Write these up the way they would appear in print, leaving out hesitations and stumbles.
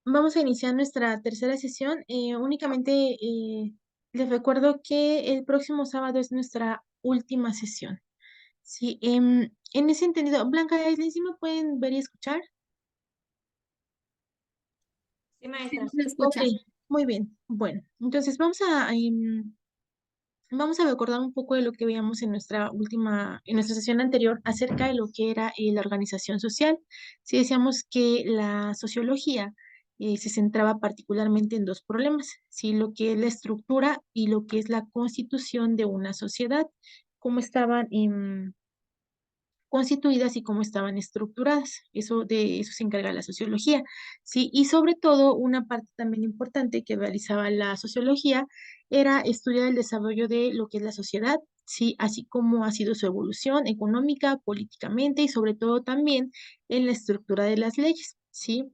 Vamos a iniciar nuestra tercera sesión. Únicamente les recuerdo que el próximo sábado es nuestra última sesión. Sí, en ese entendido, Blanca, ¿sí me pueden ver y escuchar? Sí, Sí, maestra. se Ok, escucha. muy bien. Bueno, entonces vamos a recordar un poco de lo que veíamos en nuestra sesión anterior acerca de lo que era la organización social. Sí, decíamos que la sociología se centraba particularmente en dos problemas, sí, lo que es la estructura y lo que es la constitución de una sociedad, cómo estaban constituidas y cómo estaban estructuradas. De eso se encarga la sociología, ¿sí? Y sobre todo, una parte también importante que realizaba la sociología era estudiar el desarrollo de lo que es la sociedad, ¿sí? Así como ha sido su evolución económica, políticamente y sobre todo también en la estructura de las leyes, ¿sí?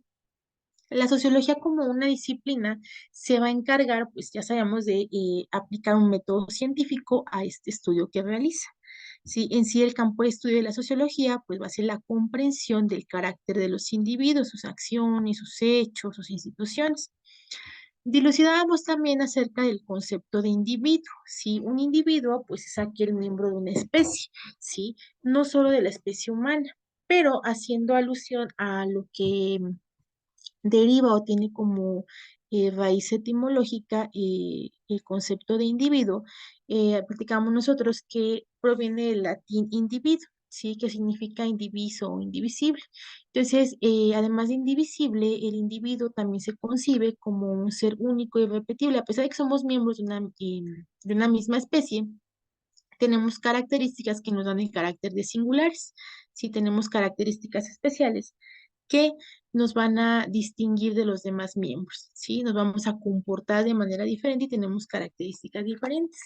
La sociología como una disciplina se va a encargar, pues ya sabemos, de aplicar un método científico a este estudio que realiza. Sí, en sí el campo de estudio de la sociología, pues va a ser la comprensión del carácter de los individuos, sus acciones, sus hechos, sus instituciones. Dilucidábamos también acerca del concepto de individuo. Si un individuo, pues es aquel miembro de una especie, ¿sí? No solo de la especie humana, pero haciendo alusión a lo que deriva o tiene como raíz etimológica el concepto de individuo, platicamos nosotros que proviene del latín individuo, ¿sí? Que significa indiviso o indivisible. Entonces, además de indivisible, el individuo también se concibe como un ser único y irrepetible, a pesar de que somos miembros de una misma especie. Tenemos características que nos dan el carácter de singulares, sí tenemos características especiales que nos van a distinguir de los demás miembros, ¿sí? Nos vamos a comportar de manera diferente y tenemos características diferentes.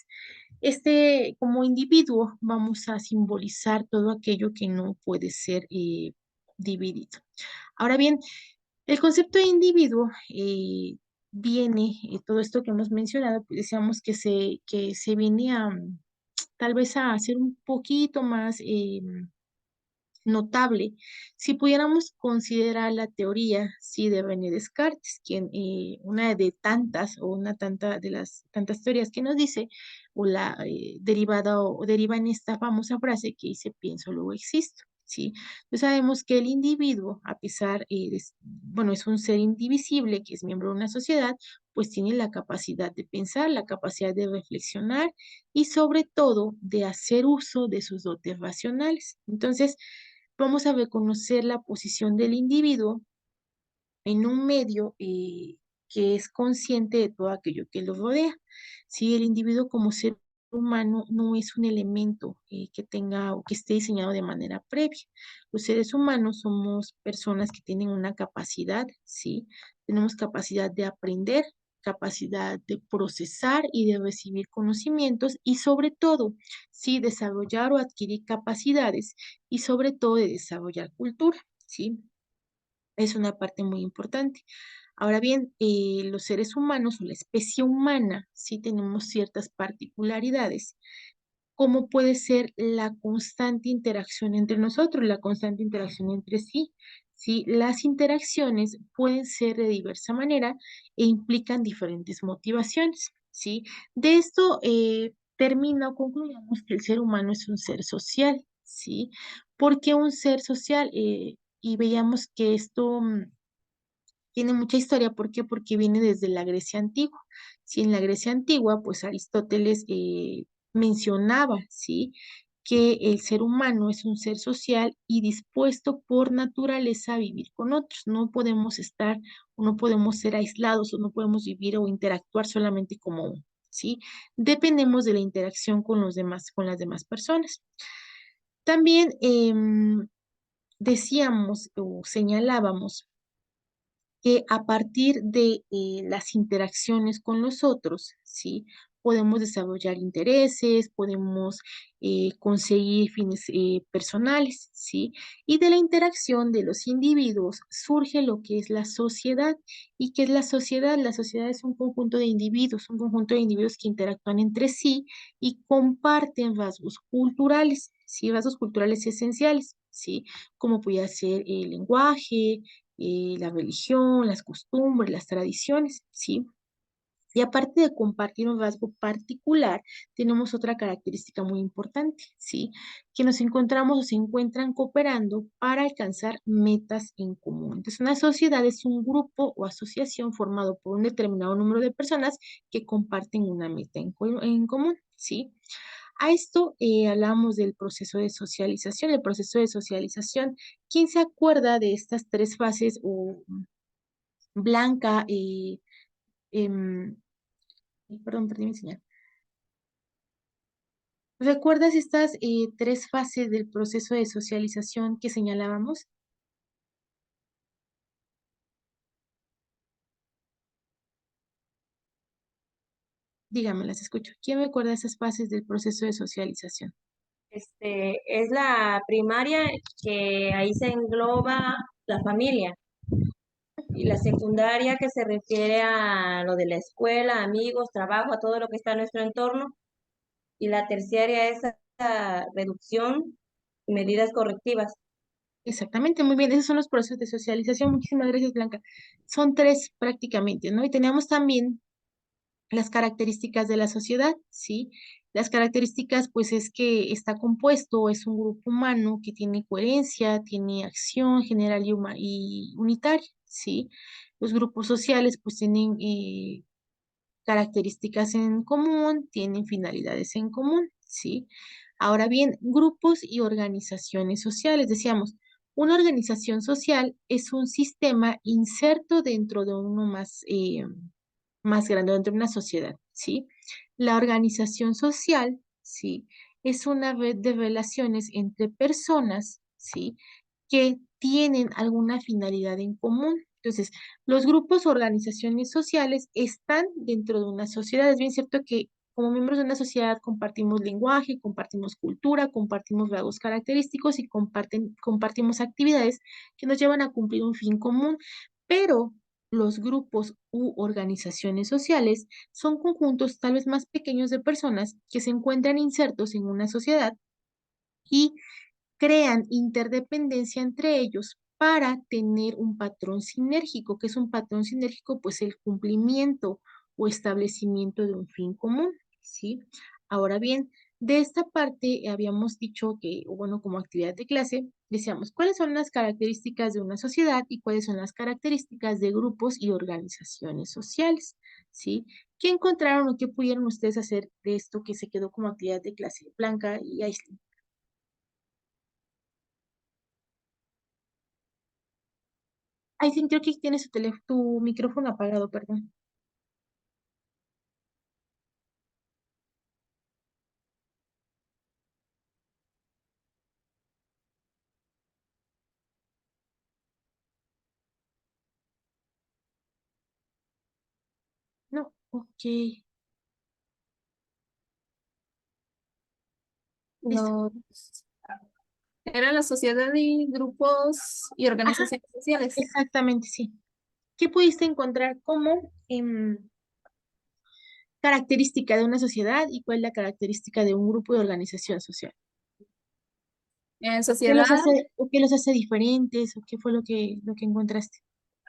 Como individuo, vamos a simbolizar todo aquello que no puede ser dividido. Ahora bien, el concepto de individuo todo esto que hemos mencionado, pues decíamos que se viene a tal vez a hacer un poquito más notable si pudiéramos considerar la teoría, sí, de René Descartes, quien una de tantas o una tanta de las tantas teorías que nos dice o la derivada o deriva en esta famosa frase que dice pienso luego existo. Sí, pues sabemos que el individuo, a pesar bueno, es un ser indivisible que es miembro de una sociedad, pues tiene la capacidad de pensar, la capacidad de reflexionar y sobre todo de hacer uso de sus dotes racionales. Entonces, vamos a reconocer la posición del individuo en un medio que es consciente de todo aquello que lo rodea. Si el individuo como ser humano no es un elemento que tenga o que esté diseñado de manera previa. Los seres humanos somos personas que tienen una capacidad, ¿sí? Tenemos capacidad de aprender, capacidad de procesar y de recibir conocimientos y sobre todo, sí, desarrollar o adquirir capacidades y sobre todo de desarrollar cultura, ¿sí? Es una parte muy importante. Ahora bien, los seres humanos o la especie humana sí tenemos ciertas particularidades, como puede ser la constante interacción entre nosotros, la constante interacción entre sí. Sí, las interacciones pueden ser de diversa manera e implican diferentes motivaciones. ¿Sí? De esto termina o concluimos que el ser humano es un ser social. ¿Sí? ¿Por qué un ser social? Y veíamos que esto tiene mucha historia. ¿Por qué? Porque viene desde la Grecia antigua. Sí, en la Grecia antigua, pues Aristóteles mencionaba, ¿sí? Que el ser humano es un ser social y dispuesto por naturaleza a vivir con otros. No podemos estar o no podemos ser aislados o no podemos vivir o interactuar solamente como uno, ¿sí? Dependemos de la interacción con los demás, con las demás personas. También decíamos o señalábamos que a partir de las interacciones con los otros, ¿sí? Podemos desarrollar intereses, podemos conseguir fines personales, ¿sí? Y de la interacción de los individuos surge lo que es la sociedad. ¿Y qué es la sociedad? La sociedad es un conjunto de individuos, un conjunto de individuos que interactúan entre sí y comparten rasgos culturales, ¿sí? Rasgos culturales esenciales, ¿sí? Como puede ser el lenguaje, la religión, las costumbres, las tradiciones, ¿sí? Y aparte de compartir un rasgo particular, tenemos otra característica muy importante, ¿sí? Que nos encontramos o se encuentran cooperando para alcanzar metas en común. Entonces, una sociedad es un grupo o asociación formado por un determinado número de personas que comparten una meta en común, ¿sí? A esto hablamos del proceso de socialización. El proceso de socialización, ¿quién se acuerda de estas tres fases o Blanca, em, perdón, perdí mi señal? ¿Recuerdas estas tres fases del proceso de socialización que señalábamos? Dígame, las escucho. ¿Quién recuerda esas fases del proceso de socialización? Es la primaria, que ahí se engloba la familia, y la secundaria, que se refiere a lo de la escuela, amigos, trabajo, a todo lo que está en nuestro entorno, y la terciaria es la reducción y medidas correctivas. Exactamente, muy bien. Esos son los procesos de socialización. Muchísimas gracias, Blanca. Son tres prácticamente, ¿no? Y teníamos también las características de la sociedad, ¿sí? Las características, pues, es que está compuesto, es un grupo humano que tiene coherencia, tiene acción general y unitaria, ¿sí? Los grupos sociales, pues, tienen características en común, tienen finalidades en común, ¿sí? Ahora bien, grupos y organizaciones sociales, decíamos, una organización social es un sistema inserto dentro de uno más grande, dentro de una sociedad, ¿sí? La organización social, ¿sí? Es una red de relaciones entre personas, ¿sí? Que tienen alguna finalidad en común. Entonces, los grupos o organizaciones sociales están dentro de una sociedad. Es bien cierto que como miembros de una sociedad compartimos lenguaje, compartimos cultura, compartimos rasgos característicos y compartimos actividades que nos llevan a cumplir un fin común, pero los grupos u organizaciones sociales son conjuntos tal vez más pequeños de personas que se encuentran insertos en una sociedad y crean interdependencia entre ellos para tener un patrón sinérgico. ¿Que es un patrón sinérgico? Pues el cumplimiento o establecimiento de un fin común, ¿sí? Ahora bien, de esta parte habíamos dicho que, o bueno, como actividad de clase, decíamos cuáles son las características de una sociedad y cuáles son las características de grupos y organizaciones sociales, ¿sí? ¿Qué encontraron o qué pudieron ustedes hacer de esto que se quedó como actividad de clase? Blanca y Aislinn. Ay, sí, creo que tienes tu micrófono apagado, perdón. No, ok. Listo. Los, era la sociedad y grupos y Ajá, organizaciones sociales. exactamente, sí. ¿Qué pudiste encontrar como característica de una sociedad y cuál es la característica de un grupo de organización social? En ¿Qué sociedad, los hace, o qué los hace diferentes o qué fue lo que encontraste?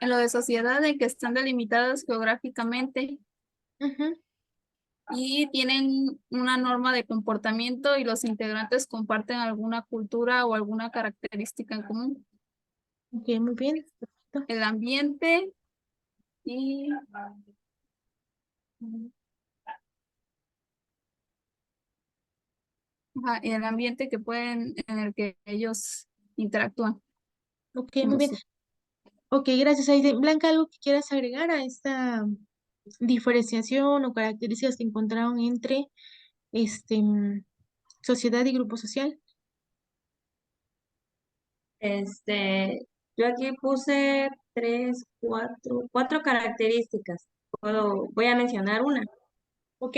en lo de sociedad, en que están delimitadas geográficamente Ujú, y tienen una norma de comportamiento y los integrantes comparten alguna cultura o alguna característica en común. ok, muy bien. Perfecto. El ambiente y ajá, y el ambiente que pueden, en el que ellos interactúan. Ok, muy Como bien. su- Ok, gracias, Aide. Blanca, ¿algo que quieras agregar a esta diferenciación o características que encontraron entre sociedad y grupo social? Este, yo aquí puse cuatro características. Voy a mencionar una. Ok,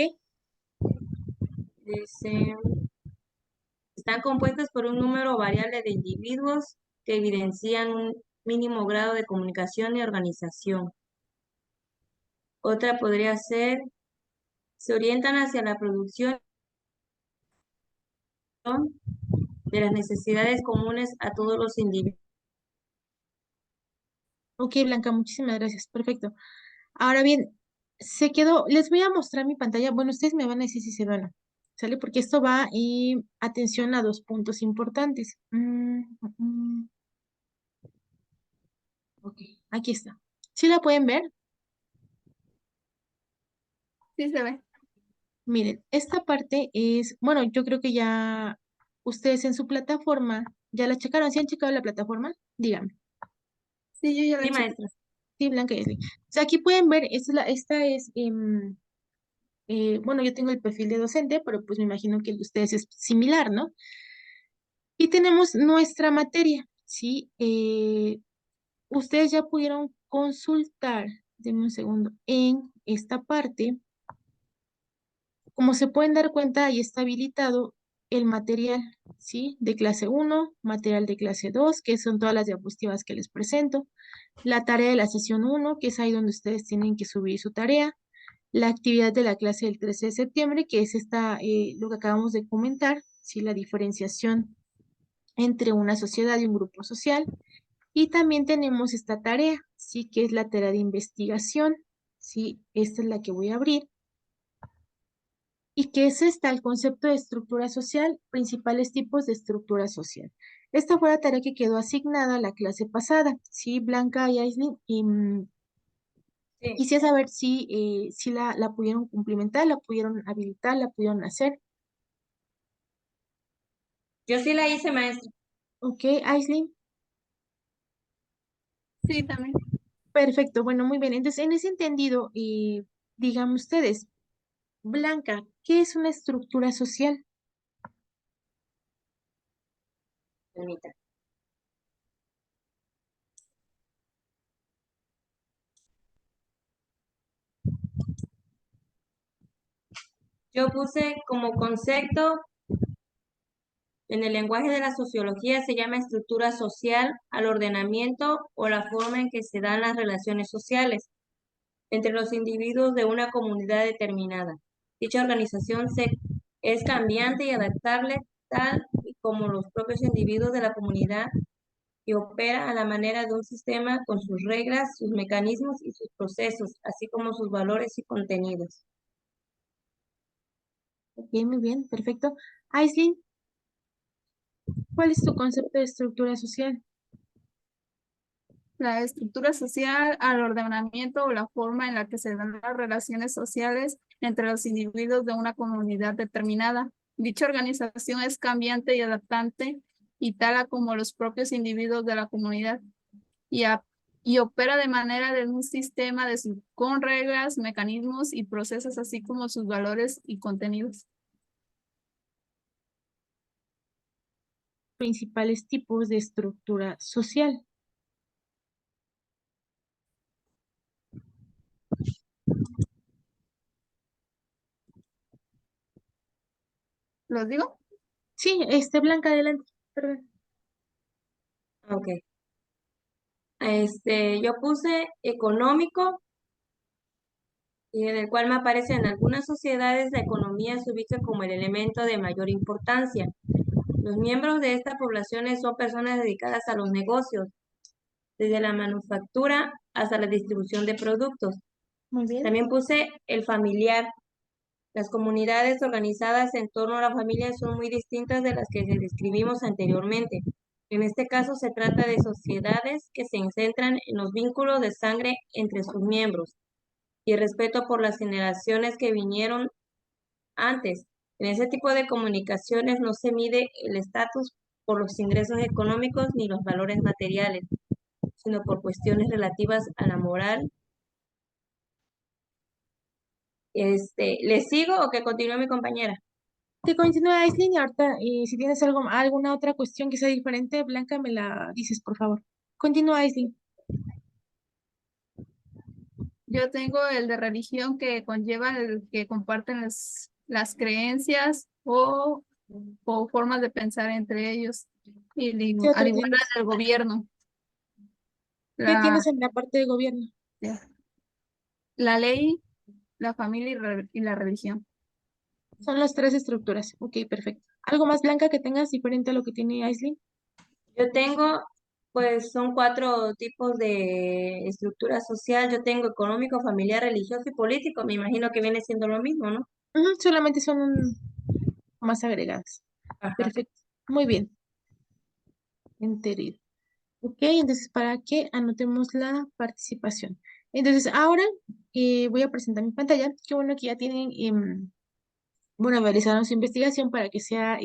Dice, están compuestas por un número variable de individuos que evidencian un mínimo grado de comunicación y organización. Otra podría ser, se orientan hacia la producción de las necesidades comunes a todos los individuos. Ok, Blanca, muchísimas gracias. Perfecto. Ahora bien, se quedó, les voy a mostrar mi pantalla. Bueno, ustedes me van a decir si se ve o no. ¿Sale? Porque esto va y atención a dos puntos importantes. Ok, aquí está. ¿Sí la pueden ver? Sí se ve. Miren, esta parte es, bueno, yo creo que ya ustedes en su plataforma, ¿ya la checaron? ¿Sí han checado la plataforma? Díganme. Sí, yo ya la Sí, chequé. maestra. Sí, Blanca y Leslie. O sea, aquí pueden ver, esta es, bueno, yo tengo el perfil de docente, pero pues me imagino que el de ustedes es similar, ¿no? Y tenemos nuestra materia, ¿sí? Ustedes ya pudieron consultar, denme un segundo, en esta parte. Como se pueden dar cuenta, ahí está habilitado el material, ¿sí? De clase 1, material de clase 2, que son todas las diapositivas que les presento, la tarea de la sesión 1, que es ahí donde ustedes tienen que subir su tarea, la actividad de la clase del 13 de septiembre, que es lo que acabamos de comentar, ¿sí? La diferenciación entre una sociedad y un grupo social. Y también tenemos esta tarea, ¿sí? Que es la tarea de investigación, ¿sí? Esta es la que voy a abrir. ¿Y qué es esta? El concepto de estructura social, principales tipos de estructura social. Esta fue la tarea que quedó asignada a la clase pasada, ¿sí? Blanca y Aislinn, y Sí. quisiera saber si la pudieron cumplimentar, la pudieron habilitar, la pudieron hacer. Yo sí la hice, maestra. ¿Ok, Aislinn? Sí, también. Perfecto, bueno, muy bien. Entonces, en ese entendido, digan ustedes, Blanca, ¿qué es una estructura social? Permita. Yo puse como concepto en el lenguaje de la sociología se llama estructura social al ordenamiento o la forma en que se dan las relaciones sociales entre los individuos de una comunidad determinada. Dicha es cambiante y adaptable tal y como los propios individuos de la comunidad y opera a la manera de un sistema con sus reglas, sus mecanismos y sus procesos, así como sus valores y contenidos. Ok, muy bien, perfecto. Aislinn, ¿cuál es tu concepto de estructura social? La estructura social al ordenamiento o la forma en la que se dan las relaciones sociales entre los individuos de una comunidad determinada. Dicha organización es cambiante y adaptante y tal a como los propios individuos de la comunidad y, y opera de manera de un sistema con reglas, mecanismos y procesos, así como sus valores y contenidos. Principales tipos de estructura social. ¿Los digo? Sí, Blanca, adelante. Perdón. Ok. Yo puse económico y en el cual me aparece en algunas sociedades la economía se ubica como el elemento de mayor importancia. Los miembros de esta población son personas dedicadas a los negocios, desde la manufactura hasta la distribución de productos. Muy bien. También puse el familiar. Las comunidades organizadas en torno a la familia son muy distintas de las que describimos anteriormente. En este caso se trata de sociedades que se centran en los vínculos de sangre entre sus miembros y el respeto por las generaciones que vinieron antes. En ese tipo de comunicaciones no se mide el estatus por los ingresos económicos ni los valores materiales, sino por cuestiones relativas a la moral. ¿Le sigo o que continúe mi compañera? Te continúa, Aislinn, y ahorita, si tienes alguna otra cuestión que sea diferente, Blanca, me la dices, por favor. Continúa, Aislinn. Yo tengo el de religión que conlleva el que comparten las creencias o formas de pensar entre ellos. Y ¿Qué al otro igual tienes? el gobierno, ¿Qué la, tienes en la parte de gobierno? la ley, la familia y la religión. Son las tres estructuras. Ok, perfecto. ¿Algo más, Blanca, que tengas diferente a lo que tiene Aislinn? Yo tengo Pues son cuatro tipos de estructura social. Yo tengo económico, familiar, religioso y político. Me imagino que viene siendo lo mismo, ¿no? Ujú, solamente son más agregadas. Ajá. Perfecto. Muy bien. Entendido. Ok, entonces para que anotemos la participación. Entonces ahora voy a presentar mi pantalla. Qué bueno que ya tienen, bueno, realizaron su investigación para que sea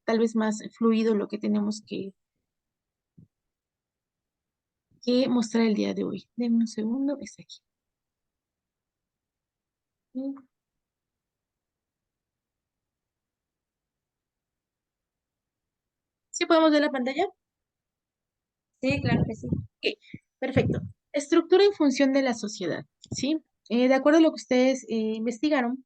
tal vez más fluido lo que tenemos que mostrar el día de hoy. Denme un segundo, está aquí. ¿Sí podemos ver la pantalla? Sí, claro que sí. Ok, perfecto. Estructura y función de la sociedad, ¿sí? De acuerdo a lo que ustedes investigaron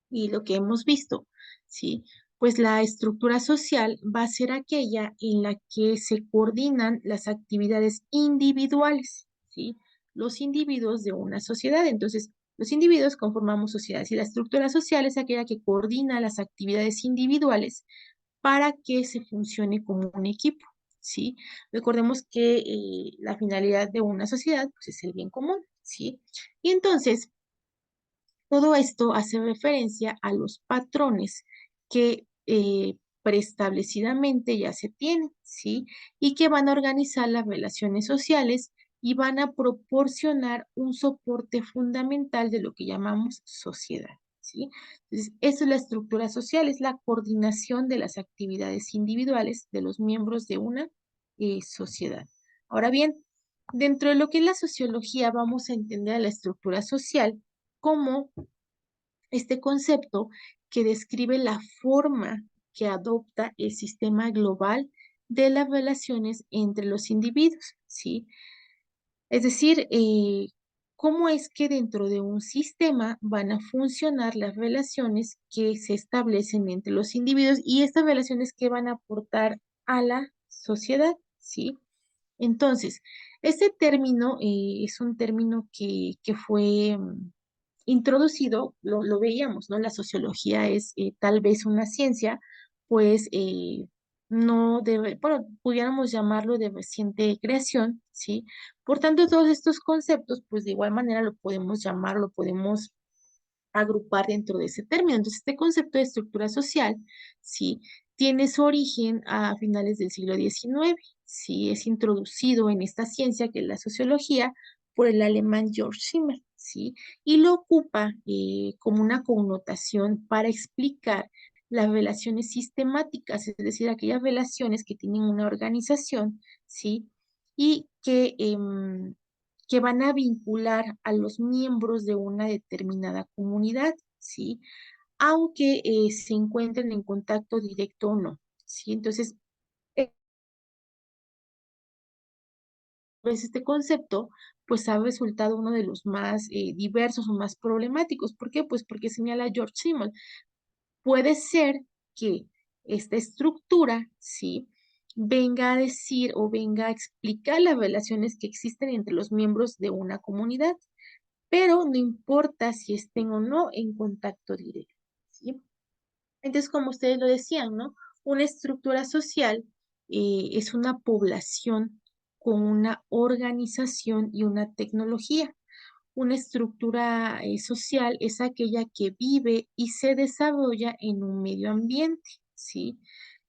y lo que hemos visto, ¿sí? Pues la estructura social va a ser aquella en la que se coordinan las actividades individuales, ¿sí? Los individuos de una sociedad. Entonces, los individuos conformamos sociedades y la estructura social es aquella que coordina las actividades individuales para que se funcione como un equipo, ¿sí? Recordemos que la finalidad de una sociedad pues, es el bien común, ¿sí? Y entonces, todo esto hace referencia a los patrones que preestablecidamente ya se tienen, ¿sí? Y que van a organizar las relaciones sociales y van a proporcionar un soporte fundamental de lo que llamamos sociedad, ¿sí? Entonces, eso es la estructura social, es la coordinación de las actividades individuales de los miembros de una sociedad. Ahora bien, dentro de lo que es la sociología, vamos a entender a la estructura social como este concepto que describe la forma que adopta el sistema global de las relaciones entre los individuos, ¿sí? Es decir, cómo es que dentro de un sistema van a funcionar las relaciones que se establecen entre los individuos y estas relaciones que van a aportar a la sociedad, ¿sí? Entonces, este término es un término que fue introducido, lo veíamos, ¿no? La sociología es tal vez una ciencia, pues no debe, bueno, pudiéramos llamarlo de reciente creación, ¿sí? Por tanto, todos estos conceptos, pues de igual manera lo podemos llamar, lo podemos agrupar dentro de ese término. Entonces, este concepto de estructura social, sí, tiene su origen a finales del siglo XIX, sí, es introducido en esta ciencia que es la sociología por el alemán Georg Simmel, sí, y lo ocupa como una connotación para explicar las relaciones sistemáticas, es decir, aquellas relaciones que tienen una organización, sí, y que van a vincular a los miembros de una determinada comunidad, ¿sí? Aunque se encuentren en contacto directo o no, ¿sí? Entonces, eh, pues este concepto, pues ha resultado uno de los más diversos o más problemáticos. ¿Por qué? Pues porque señala George Simmel, puede ser que esta estructura, ¿sí? Venga a decir o venga a explicar las relaciones que existen entre los miembros de una comunidad, pero no importa si estén o no en contacto directo, ¿sí? Entonces, como ustedes lo decían, ¿no? Una estructura social es una población con una organización y una tecnología. Una estructura social es aquella que vive y se desarrolla en un medio ambiente, ¿sí?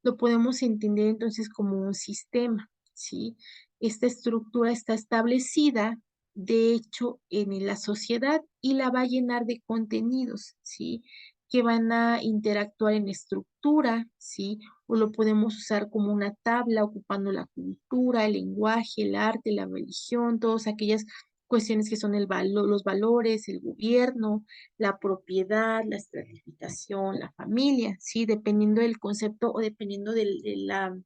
Lo podemos entender entonces como un sistema, ¿sí? Esta estructura está establecida, de hecho, en la sociedad y la va a llenar de contenidos, ¿sí? Que van a interactuar en estructura, ¿sí? O lo podemos usar como una tabla ocupando la cultura, el lenguaje, el arte, la religión, todas aquellas cuestiones que son los valores, el gobierno, la propiedad, la estratificación, la familia, ¿sí? Dependiendo del concepto o dependiendo del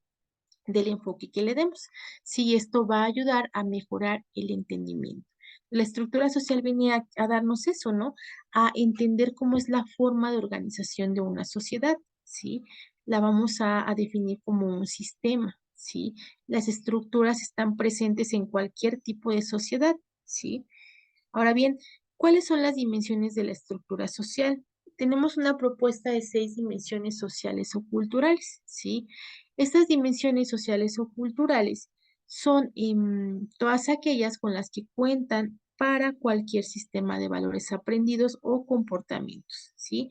enfoque que le demos. Sí, esto va a ayudar a mejorar el entendimiento. La estructura social viene a darnos eso, ¿no? A entender cómo es la forma de organización de una sociedad, ¿sí? La vamos a definir como un sistema, ¿sí? Las estructuras están presentes en cualquier tipo de sociedad, ¿sí? Ahora bien, ¿cuáles son las dimensiones de la estructura social? Tenemos una propuesta de 6 dimensiones sociales o culturales, ¿sí? Estas dimensiones sociales o culturales son todas aquellas con las que cuentan para cualquier sistema de valores aprendidos o comportamientos, ¿sí?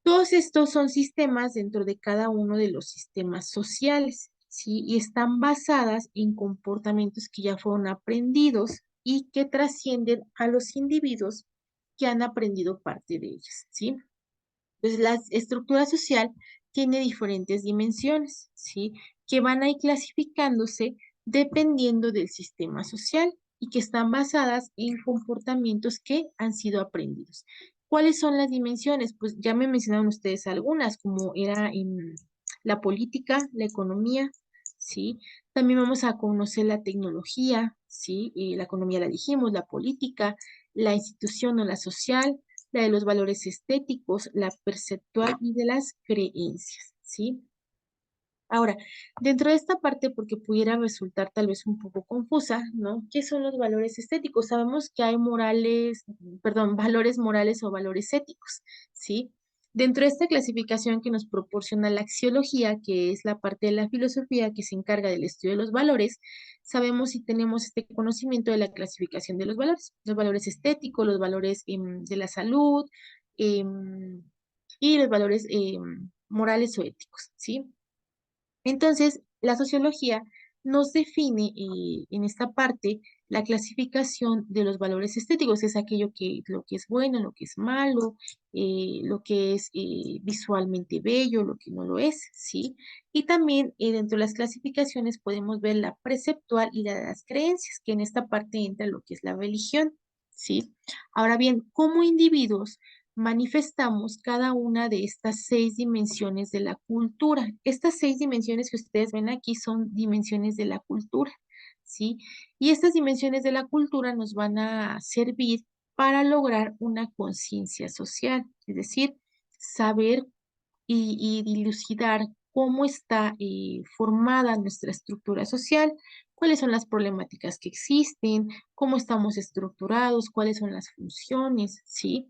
Todos estos son sistemas dentro de cada uno de los sistemas sociales, ¿sí? Y están basadas en comportamientos que ya fueron aprendidos y que trascienden a los individuos que han aprendido parte de ellas, ¿sí? Entonces, la estructura social tiene diferentes dimensiones, ¿sí? Que van a ir clasificándose dependiendo del sistema social y que están basadas en comportamientos que han sido aprendidos. ¿Cuáles son las dimensiones? Pues ya me mencionaron ustedes algunas, como era en la política, la economía, ¿sí? También vamos a conocer la tecnología, ¿sí? La economía la dijimos, la política, la institución o la social, la de los valores estéticos, la perceptual y de las creencias, ¿sí? Ahora, dentro de esta parte, porque pudiera resultar tal vez un poco confusa, ¿no? ¿Qué son los valores estéticos? Sabemos que hay valores morales o valores éticos, ¿sí? Dentro de esta clasificación que nos proporciona la axiología, que es la parte de la filosofía que se encarga del estudio de los valores, sabemos y tenemos este conocimiento de la clasificación de los valores estéticos, los valores de la salud, y los valores morales o éticos, ¿sí? Entonces, la sociología nos define en esta parte la clasificación de los valores estéticos, es aquello que lo que es bueno, lo que es malo, lo que es visualmente bello, lo que no lo es, ¿sí? Y también dentro de las clasificaciones podemos ver la perceptual y la de las creencias, que en esta parte entra lo que es la religión, ¿sí? Ahora bien, como individuos, manifestamos cada una de estas 6 dimensiones de la cultura. Estas 6 dimensiones que ustedes ven aquí son dimensiones de la cultura, ¿sí? Y estas dimensiones de la cultura nos van a servir para lograr una conciencia social, es decir, saber y dilucidar cómo está formada nuestra estructura social, cuáles son las problemáticas que existen, cómo estamos estructurados, cuáles son las funciones, ¿sí?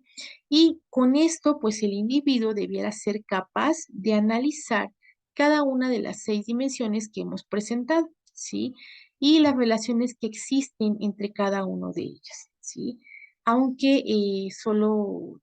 Y con esto, pues el individuo debiera ser capaz de analizar cada una de las 6 dimensiones que hemos presentado, ¿sí? Y las relaciones que existen entre cada uno de ellas, ¿sí? Aunque solo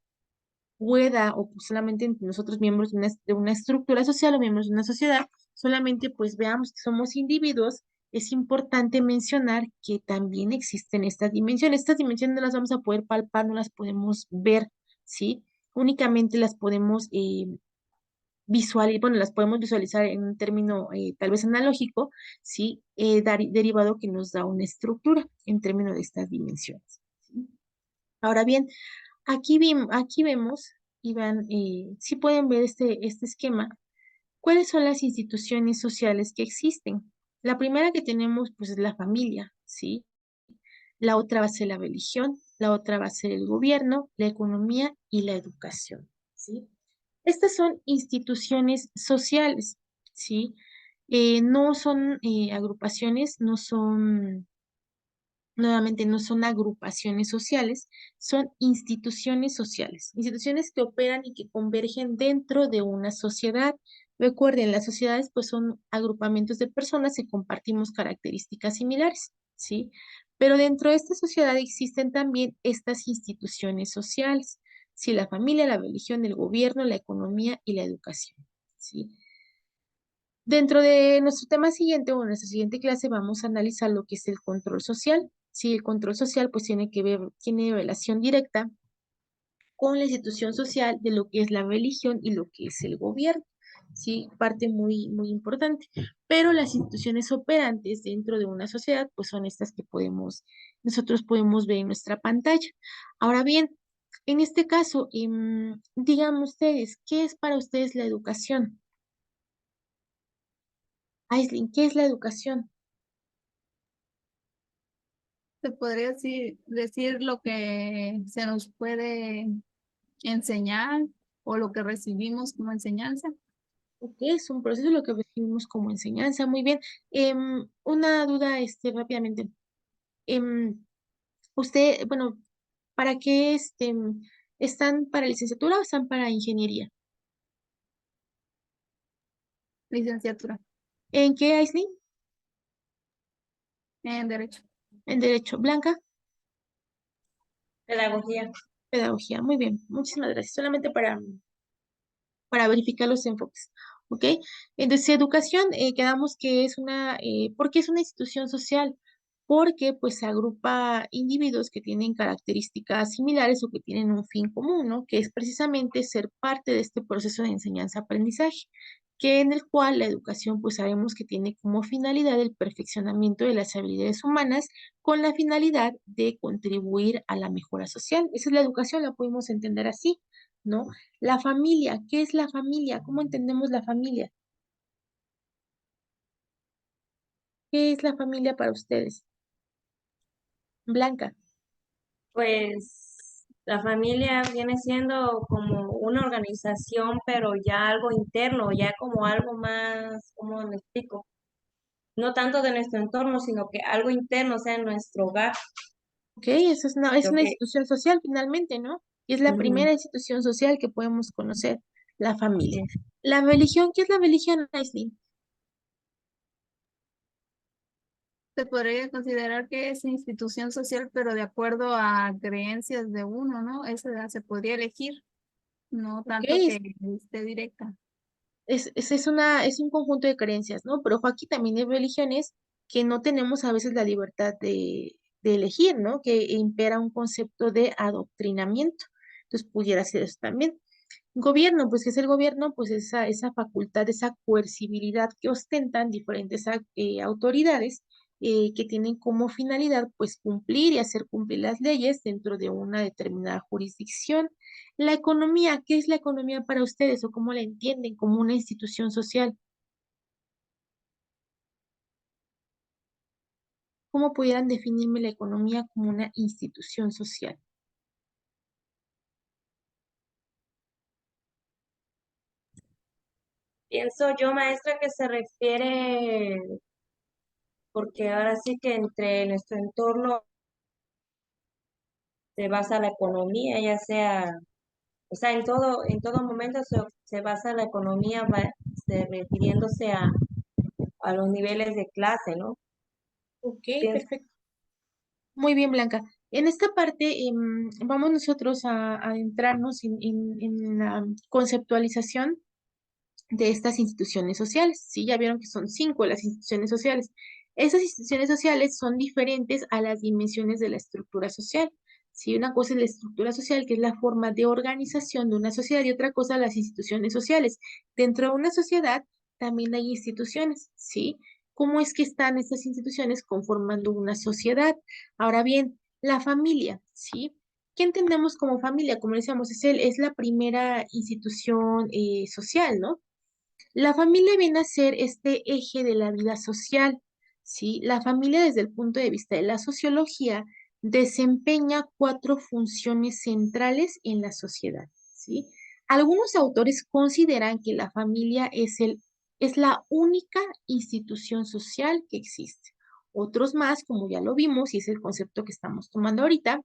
pueda o pues, solamente entre nosotros miembros de una estructura social o miembros de una sociedad, solamente pues veamos que somos individuos, es importante mencionar que también existen estas dimensiones. Estas dimensiones no las vamos a poder palpar, no las podemos ver, ¿sí? Únicamente las podemos visualizar, bueno, las podemos visualizar en un término tal vez analógico, ¿sí? Derivado que nos da una estructura en términos de estas dimensiones, ¿sí? Ahora bien, aquí vemos, y van, si pueden ver este esquema, ¿cuáles son las instituciones sociales que existen? La primera que tenemos, pues, es la familia, ¿sí? La otra va a ser la religión, la otra va a ser el gobierno, la economía y la educación, ¿sí? Estas son instituciones sociales, ¿sí? No son agrupaciones, nuevamente no son agrupaciones sociales, son instituciones que operan y que convergen dentro de una sociedad. Recuerden, las sociedades pues son agrupamientos de personas que compartimos características similares, ¿sí? Pero dentro de esta sociedad existen también estas instituciones sociales, ¿sí? La familia, la religión, el gobierno, la economía y la educación, ¿sí? Dentro de nuestro tema siguiente o nuestra siguiente clase vamos a analizar lo que es el control social. Sí, el control social pues tiene relación directa con la institución social de lo que es la religión y lo que es el gobierno. Sí, parte muy, muy importante. Pero las instituciones operantes dentro de una sociedad pues son estas que nosotros podemos ver en nuestra pantalla. Ahora bien, en este caso, digan ustedes, ¿qué es para ustedes la educación? Aislinn, ¿qué es la educación? ¿Se podría decir lo que se nos puede enseñar o lo que recibimos como enseñanza? Ok, es un proceso lo que recibimos como enseñanza. Muy bien. Una duda, rápidamente. Em, bueno, ¿para qué están para licenciatura o están para ingeniería? Licenciatura. ¿En qué, Aislinn? En derecho. En derecho. Blanca, Pedagogía. pedagogía. Muy bien, muchísimas gracias. Solamente para verificar los enfoques. ¿Ok? Entonces, educación, quedamos que es ¿por qué es una institución social? Porque pues agrupa individuos que tienen características similares o que tienen un fin común, ¿no? Que es precisamente ser parte de este proceso de enseñanza-aprendizaje, que en el cual la educación pues sabemos que tiene como finalidad el perfeccionamiento de las habilidades humanas con la finalidad de contribuir a la mejora social. Esa es la educación, la podemos entender así, ¿no? La familia, ¿qué es la familia? ¿Cómo entendemos la familia? ¿Qué es la familia para ustedes? Blanca. Pues la familia viene siendo como una organización, pero ya algo interno, ya como algo más, ¿cómo me explico? No tanto de nuestro entorno, sino que algo interno, o sea, en nuestro hogar. Ok, eso es Lo una que, institución social finalmente, ¿no? Y es la ujú, primera institución social que podemos conocer, la familia. sí. La religión, ¿qué es la religión, Aislinn? Se podría considerar que es institución social, pero de acuerdo a creencias de uno, ¿no? Esa se podría elegir, no Ok, tanto que esté directa. es un conjunto de creencias, ¿no? Pero ojo, aquí también hay religiones que no tenemos a veces la libertad de elegir, ¿no? Que impera un concepto de adoctrinamiento. Entonces, pudiera ser eso también. Gobierno, pues, ¿qué es el gobierno? Pues esa facultad, esa coercibilidad que ostentan diferentes autoridades que tienen como finalidad, pues, cumplir y hacer cumplir las leyes dentro de una determinada jurisdicción. La economía, ¿qué es la economía para ustedes o cómo la entienden como una institución social? ¿Cómo pudieran definirme la economía como una institución social? Pienso yo, maestra, que se refiere, porque ahora sí que entre nuestro entorno se basa la economía, ya sea, o sea, en todo momento se basa la economía refiriéndose a los niveles de clase, ¿no? Ok, Pienso, perfecto. Muy bien, Blanca. En esta parte vamos nosotros a adentrarnos en la conceptualización de estas instituciones sociales. Sí, ya vieron que son 5 las instituciones sociales. Esas instituciones sociales son diferentes a las dimensiones de la estructura social. Sí, una cosa es la estructura social, que es la forma de organización de una sociedad, y otra cosa las instituciones sociales. Dentro de una sociedad también hay instituciones, ¿sí? ¿Cómo es que están estas instituciones conformando una sociedad? Ahora bien, la familia, ¿sí? ¿Qué entendemos como familia? Como decíamos, es la primera institución social, ¿no? La familia viene a ser este eje de la vida social, ¿sí? La familia desde el punto de vista de la sociología desempeña 4 funciones centrales en la sociedad, ¿sí? Algunos autores consideran que la familia es la única institución social que existe. Otros más, como ya lo vimos, y es el concepto que estamos tomando ahorita,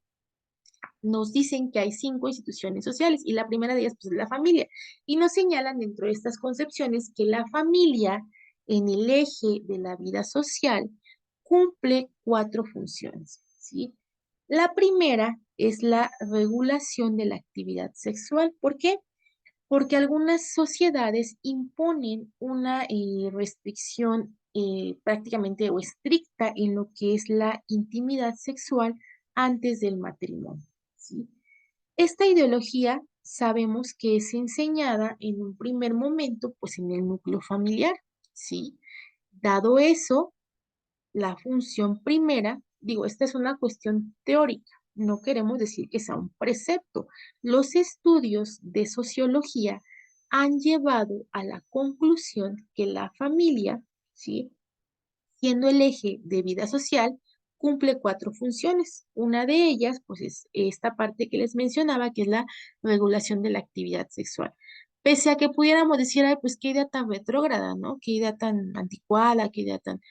nos dicen que hay 5 instituciones sociales y la primera de ellas pues, es la familia. Y nos señalan dentro de estas concepciones que la familia en el eje de la vida social cumple 4 funciones, ¿sí? La primera es la regulación de la actividad sexual. ¿Por qué? Porque algunas sociedades imponen una restricción prácticamente o estricta en lo que es la intimidad sexual antes del matrimonio, ¿sí? Esta ideología sabemos que es enseñada en un primer momento, pues en el núcleo familiar, ¿sí? Dado eso, la función primera, digo, esta es una cuestión teórica, no queremos decir que sea un precepto. Los estudios de sociología han llevado a la conclusión que la familia, ¿sí? Siendo el eje de vida social, cumple 4 funciones. Una de ellas, pues es esta parte que les mencionaba, que es la regulación de la actividad sexual. Pese a que pudiéramos decir, ay, pues qué idea tan retrógrada, ¿no? Qué idea tan anticuada, qué idea tan...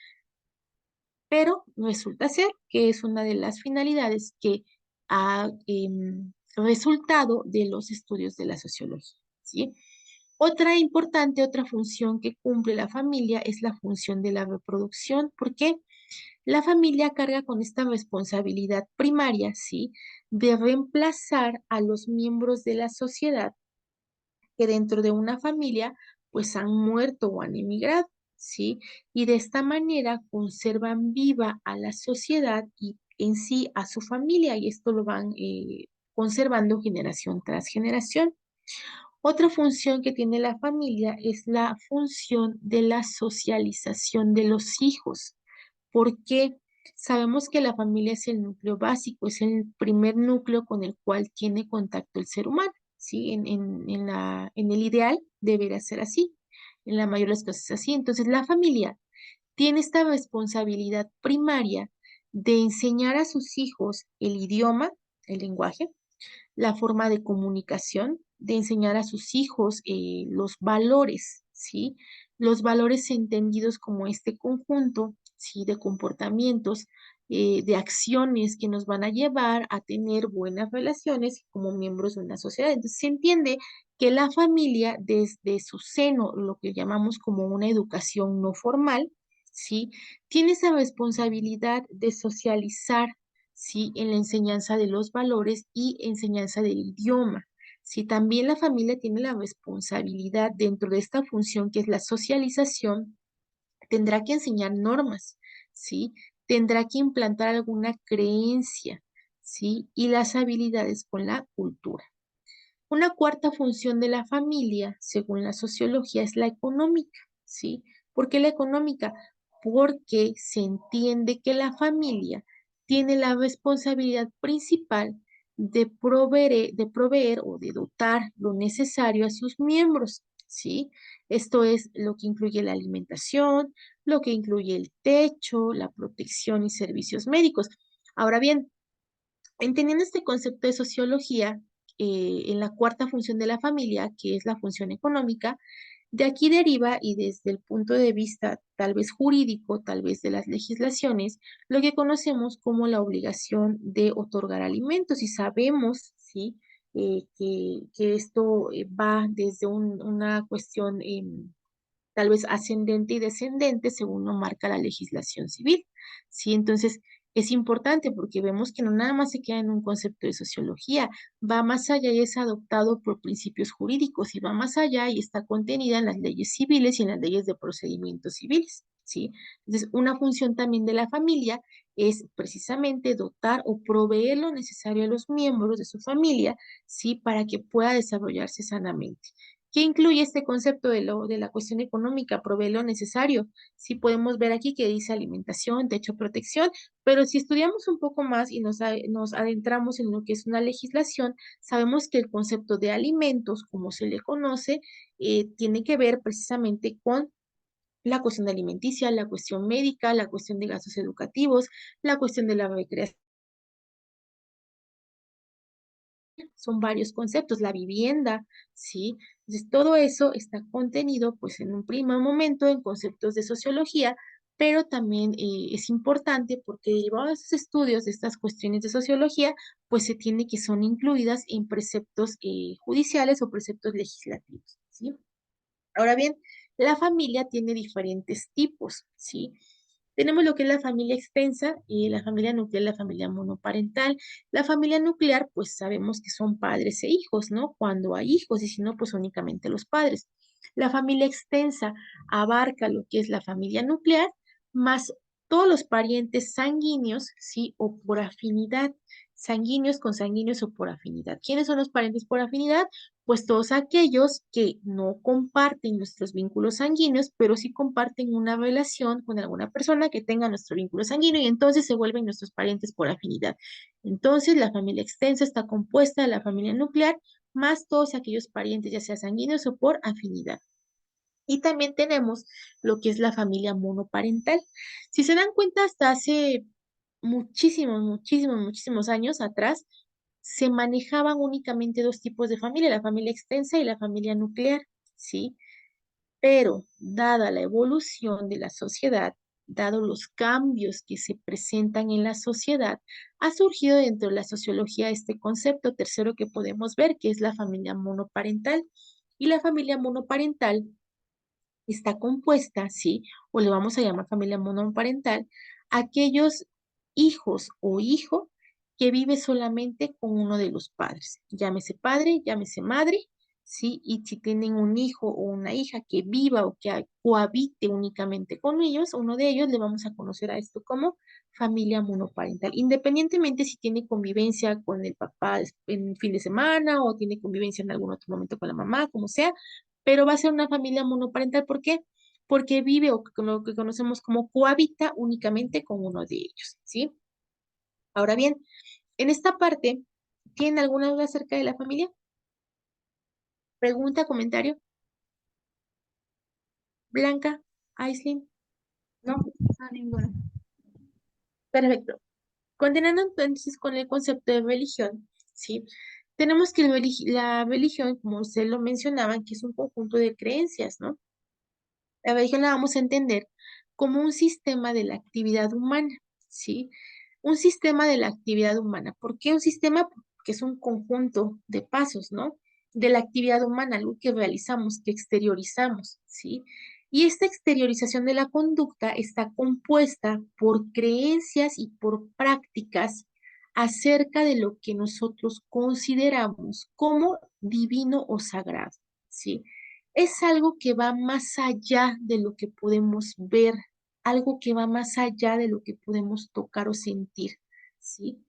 Pero resulta ser que es una de las finalidades que ha resultado de los estudios de la sociología, ¿sí? Otra función que cumple la familia es la función de la reproducción. ¿Por qué? La familia carga con esta responsabilidad primaria, ¿sí? De reemplazar a los miembros de la sociedad que dentro de una familia pues han muerto o han emigrado, ¿sí? Y de esta manera conservan viva a la sociedad y en sí a su familia y esto lo van conservando generación tras generación. Otra función que tiene la familia es la función de la socialización de los hijos, porque sabemos que la familia es el núcleo básico, es el primer núcleo con el cual tiene contacto el ser humano, ¿sí? En el ideal debería ser así, en la mayoría de las cosas es así. Entonces, la familia tiene esta responsabilidad primaria de enseñar a sus hijos el idioma, el lenguaje, la forma de comunicación, de enseñar a sus hijos los valores, ¿sí? Los valores entendidos como este conjunto, ¿sí? De comportamientos, de acciones que nos van a llevar a tener buenas relaciones como miembros de una sociedad. Entonces se entiende que la familia desde su seno, lo que llamamos como una educación no formal, ¿sí? Tiene esa responsabilidad de socializar, ¿sí? En la enseñanza de los valores y enseñanza del idioma. Si también la familia tiene la responsabilidad dentro de esta función que es la socialización, tendrá que enseñar normas, ¿sí? Tendrá que implantar alguna creencia, ¿sí? Y las habilidades con la cultura. Una cuarta función de la familia, según la sociología, es la económica, ¿sí? ¿Por qué la económica? Porque se entiende que la familia tiene la responsabilidad principal de proveer o de dotar lo necesario a sus miembros, ¿sí? Esto es lo que incluye la alimentación, lo que incluye el techo, la protección y servicios médicos. Ahora bien, entendiendo este concepto de sociología, en la cuarta función de la familia, que es la función económica, de aquí deriva y desde el punto de vista tal vez jurídico, tal vez de las legislaciones, lo que conocemos como la obligación de otorgar alimentos y sabemos, ¿sí? Que esto va desde una cuestión tal vez ascendente y descendente según lo marca la legislación civil, ¿sí? Entonces, es importante porque vemos que no nada más se queda en un concepto de sociología, va más allá y es adoptado por principios jurídicos y va más allá y está contenida en las leyes civiles y en las leyes de procedimientos civiles, ¿sí? Entonces, una función también de la familia es precisamente dotar o proveer lo necesario a los miembros de su familia, ¿sí? Para que pueda desarrollarse sanamente. ¿Qué incluye este concepto de la cuestión económica? Provee lo necesario. Sí podemos ver aquí que dice alimentación, techo, protección, pero si estudiamos un poco más y nos adentramos en lo que es una legislación, sabemos que el concepto de alimentos, como se le conoce, tiene que ver precisamente con la cuestión alimenticia, la cuestión médica, la cuestión de gastos educativos, la cuestión de la recreación. Son varios conceptos, la vivienda, ¿sí? Entonces, todo eso está contenido, pues, en un primer momento en conceptos de sociología, pero también es importante porque derivado de esos estudios, de estas cuestiones de sociología, pues se tiene que son incluidas en preceptos judiciales o preceptos legislativos, ¿sí? Ahora bien, la familia tiene diferentes tipos, ¿sí? Tenemos lo que es la familia extensa y la familia nuclear, la familia monoparental. La familia nuclear, pues sabemos que son padres e hijos, ¿no? Cuando hay hijos y si no, pues únicamente los padres. La familia extensa abarca lo que es la familia nuclear, más todos los parientes sanguíneos, ¿sí? O por afinidad, sanguíneos, consanguíneos o por afinidad. ¿Quiénes son los parientes por afinidad? Pues todos aquellos que no comparten nuestros vínculos sanguíneos, pero sí comparten una relación con alguna persona que tenga nuestro vínculo sanguíneo y entonces se vuelven nuestros parientes por afinidad. Entonces, la familia extensa está compuesta de la familia nuclear más todos aquellos parientes, ya sea sanguíneos o por afinidad. Y también tenemos lo que es la familia monoparental. Si se dan cuenta, hasta hace muchísimos años atrás, se manejaban únicamente dos tipos de familia, la familia extensa y la familia nuclear, ¿sí? Pero dada la evolución de la sociedad, dado los cambios que se presentan en la sociedad, ha surgido dentro de la sociología este concepto tercero que podemos ver, que es la familia monoparental. Y la familia monoparental está compuesta, ¿sí? O le vamos a llamar familia monoparental aquellos hijos o hijo que vive solamente con uno de los padres, llámese padre, llámese madre, ¿sí? Y si tienen un hijo o una hija que viva o que cohabite únicamente con ellos, uno de ellos le vamos a conocer a esto como familia monoparental, independientemente si tiene convivencia con el papá en fin de semana o tiene convivencia en algún otro momento con la mamá, como sea, pero va a ser una familia monoparental. ¿Por qué? Porque vive o con lo que conocemos como cohabita únicamente con uno de ellos, ¿sí? Ahora bien, en esta parte, ¿tienen alguna duda acerca de la familia? Pregunta, comentario. Blanca, Aislinn, ¿no? A ninguna. Perfecto. Continuando entonces con el concepto de religión, ¿sí? Tenemos que la religión, como usted lo mencionaba, que es un conjunto de creencias, ¿no? La religión la vamos a entender como un sistema de la actividad humana, ¿sí? Un sistema de la actividad humana. ¿Por qué un sistema? Porque es un conjunto de pasos, ¿no? De la actividad humana, algo que realizamos, que exteriorizamos, ¿sí? Y esta exteriorización de la conducta está compuesta por creencias y por prácticas acerca de lo que nosotros consideramos como divino o sagrado, ¿sí? Es algo que va más allá de lo que podemos ver, algo que va más allá de lo que podemos tocar o sentir, ¿sí?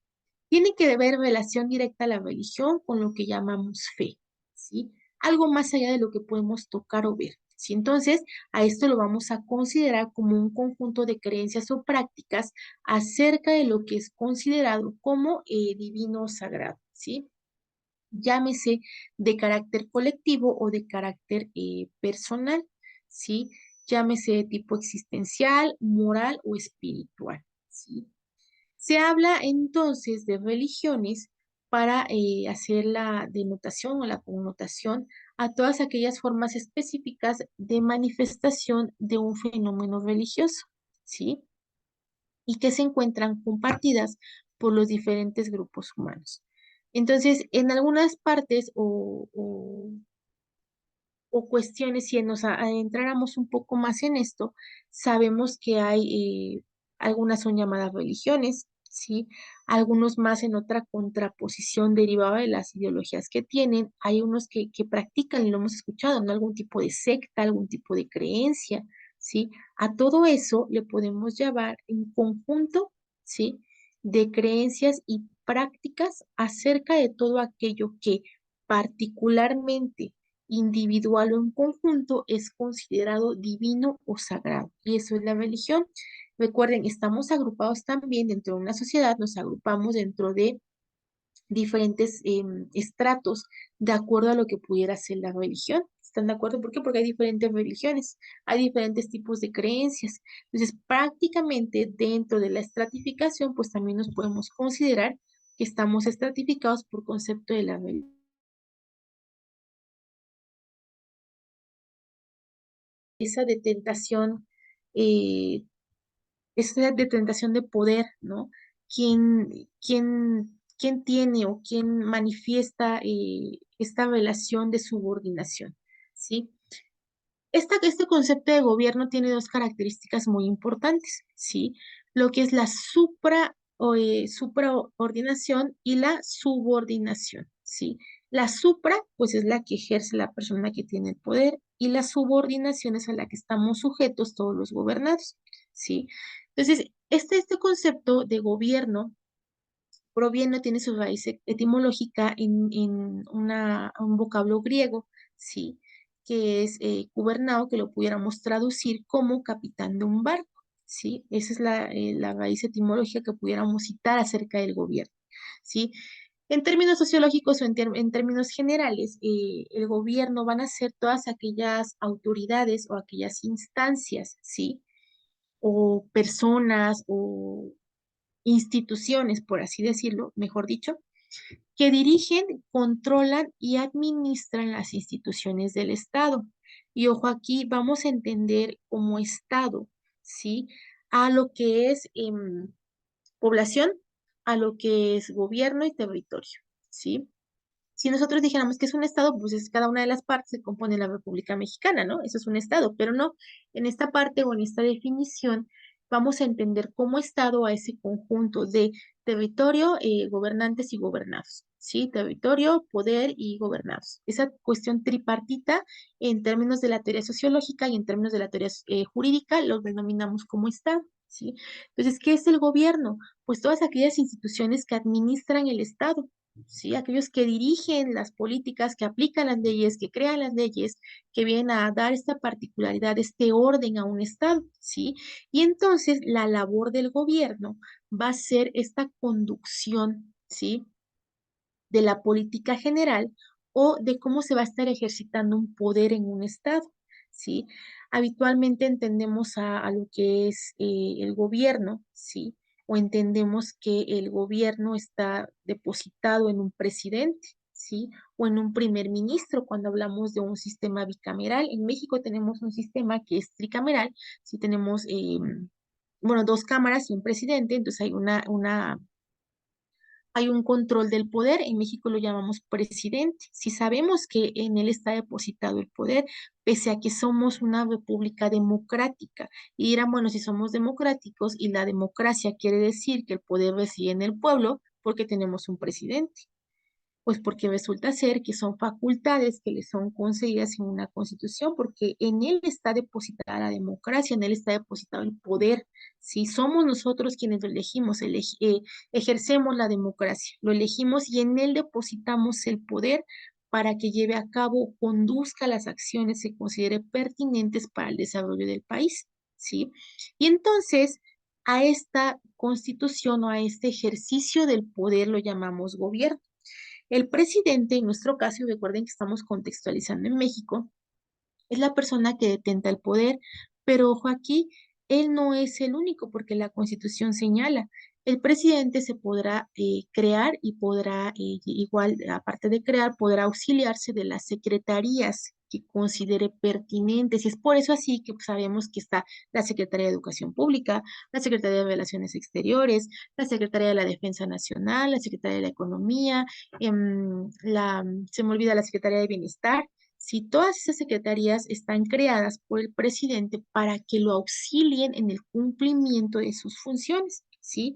Tiene que ver relación directa la religión con lo que llamamos fe, ¿sí? Algo más allá de lo que podemos tocar o ver, ¿sí? Entonces, a esto lo vamos a considerar como un conjunto de creencias o prácticas acerca de lo que es considerado como divino o sagrado, ¿sí? Llámese de carácter colectivo o de carácter personal, ¿sí? Llámese de tipo existencial, moral o espiritual, ¿sí? Se habla entonces de religiones para hacer la denotación o la connotación a todas aquellas formas específicas de manifestación de un fenómeno religioso, ¿sí? Y que se encuentran compartidas por los diferentes grupos humanos. Entonces, en algunas partes o cuestiones, si nos adentráramos un poco más en esto, sabemos que hay, algunas son llamadas religiones, ¿sí? Algunos más en otra contraposición derivada de las ideologías que tienen. Hay unos que practican, y lo hemos escuchado, ¿no? Algún tipo de secta, algún tipo de creencia, ¿sí? A todo eso le podemos llamar en conjunto, ¿sí? De creencias y prácticas acerca de todo aquello que particularmente individual o en conjunto es considerado divino o sagrado. Y eso es la religión. Recuerden, estamos agrupados también dentro de una sociedad, nos agrupamos dentro de diferentes estratos de acuerdo a lo que pudiera ser la religión. ¿Están de acuerdo? ¿Por qué? Porque hay diferentes religiones, hay diferentes tipos de creencias. Entonces, prácticamente dentro de la estratificación, pues también nos podemos considerar que estamos estratificados por concepto de la religión. Esa de tentación, eh, esa de tentación de poder, ¿no? ¿Quién tiene o quién manifiesta esta relación de subordinación? ¿Sí? Este concepto de gobierno tiene dos características muy importantes, ¿sí? Lo que es la supraordinación y la subordinación, ¿sí? La supra, pues es la que ejerce la persona que tiene el poder y la subordinación es a la que estamos sujetos todos los gobernados, ¿sí? Entonces, este concepto de gobierno proviene, tiene su raíz etimológica en un vocablo griego, ¿sí? Que es gubernado, que lo pudiéramos traducir como capitán de un barco, ¿sí? Esa es la raíz etimológica que pudiéramos citar acerca del gobierno, ¿sí? En términos sociológicos o en términos generales, el gobierno van a ser todas aquellas autoridades o aquellas instancias, ¿sí? O personas o instituciones, por así decirlo, mejor dicho, que dirigen, controlan y administran las instituciones del Estado. Y ojo, aquí vamos a entender como Estado, ¿sí? A lo que es población, a lo que es gobierno y territorio, ¿sí? Si nosotros dijéramos que es un estado, pues es cada una de las partes que compone la República Mexicana, ¿no? Eso es un estado, pero no, en esta parte o en esta definición vamos a entender como Estado a ese conjunto de territorio, gobernantes y gobernados, ¿sí? Territorio, poder y gobernados. Esa cuestión tripartita en términos de la teoría sociológica y en términos de la teoría jurídica los denominamos como Estado, ¿sí? Entonces, ¿qué es el gobierno? Pues todas aquellas instituciones que administran el Estado, ¿sí? Aquellos que dirigen las políticas, que aplican las leyes, que crean las leyes, que vienen a dar esta particularidad, este orden a un Estado, ¿sí? Y entonces la labor del gobierno va a ser esta conducción, ¿sí? De la política general o de cómo se va a estar ejercitando un poder en un Estado, ¿sí? Habitualmente entendemos a lo que es el gobierno, ¿sí? O entendemos que el gobierno está depositado en un presidente, ¿sí? O en un primer ministro cuando hablamos de un sistema bicameral. En México tenemos un sistema que es tricameral, sí tenemos, bueno, dos cámaras y un presidente, entonces hay hay un control del poder, en México lo llamamos presidente. Si sabemos que en él está depositado el poder, pese a que somos una república democrática, y dirán, bueno, si somos democráticos y la democracia quiere decir que el poder reside en el pueblo, porque tenemos un presidente. Pues porque resulta ser que son facultades que le son concedidas en una constitución, porque en él está depositada la democracia, en él está depositado el poder. Si somos nosotros quienes lo elegimos, ejercemos la democracia, lo elegimos y en él depositamos el poder para que lleve a cabo, conduzca las acciones que considere pertinentes para el desarrollo del país, ¿sí? Y entonces, a esta constitución o a este ejercicio del poder lo llamamos gobierno. El presidente, en nuestro caso, y recuerden que estamos contextualizando en México, es la persona que detenta el poder, pero ojo aquí, él no es el único porque la Constitución señala, el presidente se podrá crear y podrá, igual, aparte de crear, podrá auxiliarse de las secretarías que considere pertinentes. Y es por eso así que sabemos que está la Secretaría de Educación Pública, la Secretaría de Relaciones Exteriores, la Secretaría de la Defensa Nacional, la Secretaría de la Economía, se me olvida la Secretaría de Bienestar. Si todas esas secretarías están creadas por el presidente para que lo auxilien en el cumplimiento de sus funciones, ¿sí?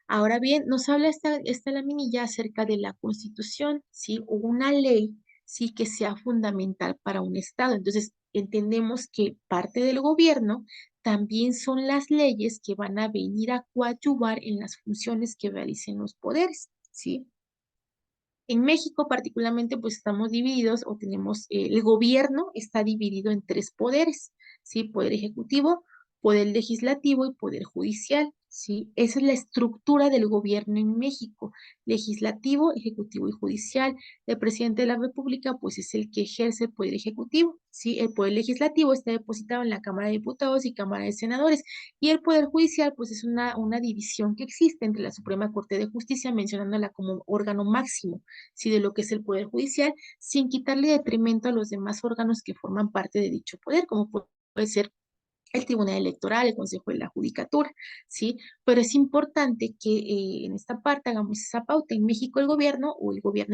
Ahora bien, nos habla esta laminilla acerca de la Constitución, ¿sí? O una ley, ¿sí? Que sea fundamental para un Estado. Entonces, entendemos que parte del gobierno también son las leyes que van a venir a coadyuvar en las funciones que realicen los poderes, ¿sí? En México particularmente, pues estamos divididos o tenemos, el gobierno está dividido en tres poderes, ¿sí? Poder ejecutivo, poder legislativo y poder judicial, ¿sí? Esa es la estructura del gobierno en México, legislativo, ejecutivo y judicial. El presidente de la República, pues es el que ejerce el poder ejecutivo, ¿sí? El poder legislativo está depositado en la Cámara de Diputados y Cámara de Senadores, y el Poder Judicial, pues es una división que existe entre la Suprema Corte de Justicia, mencionándola como órgano máximo, sí, de lo que es el Poder Judicial, sin quitarle detrimento a los demás órganos que forman parte de dicho poder, como puede ser el Tribunal Electoral, el Consejo de la Judicatura, ¿sí? Pero es importante que en esta parte hagamos esa pauta. En México el gobierno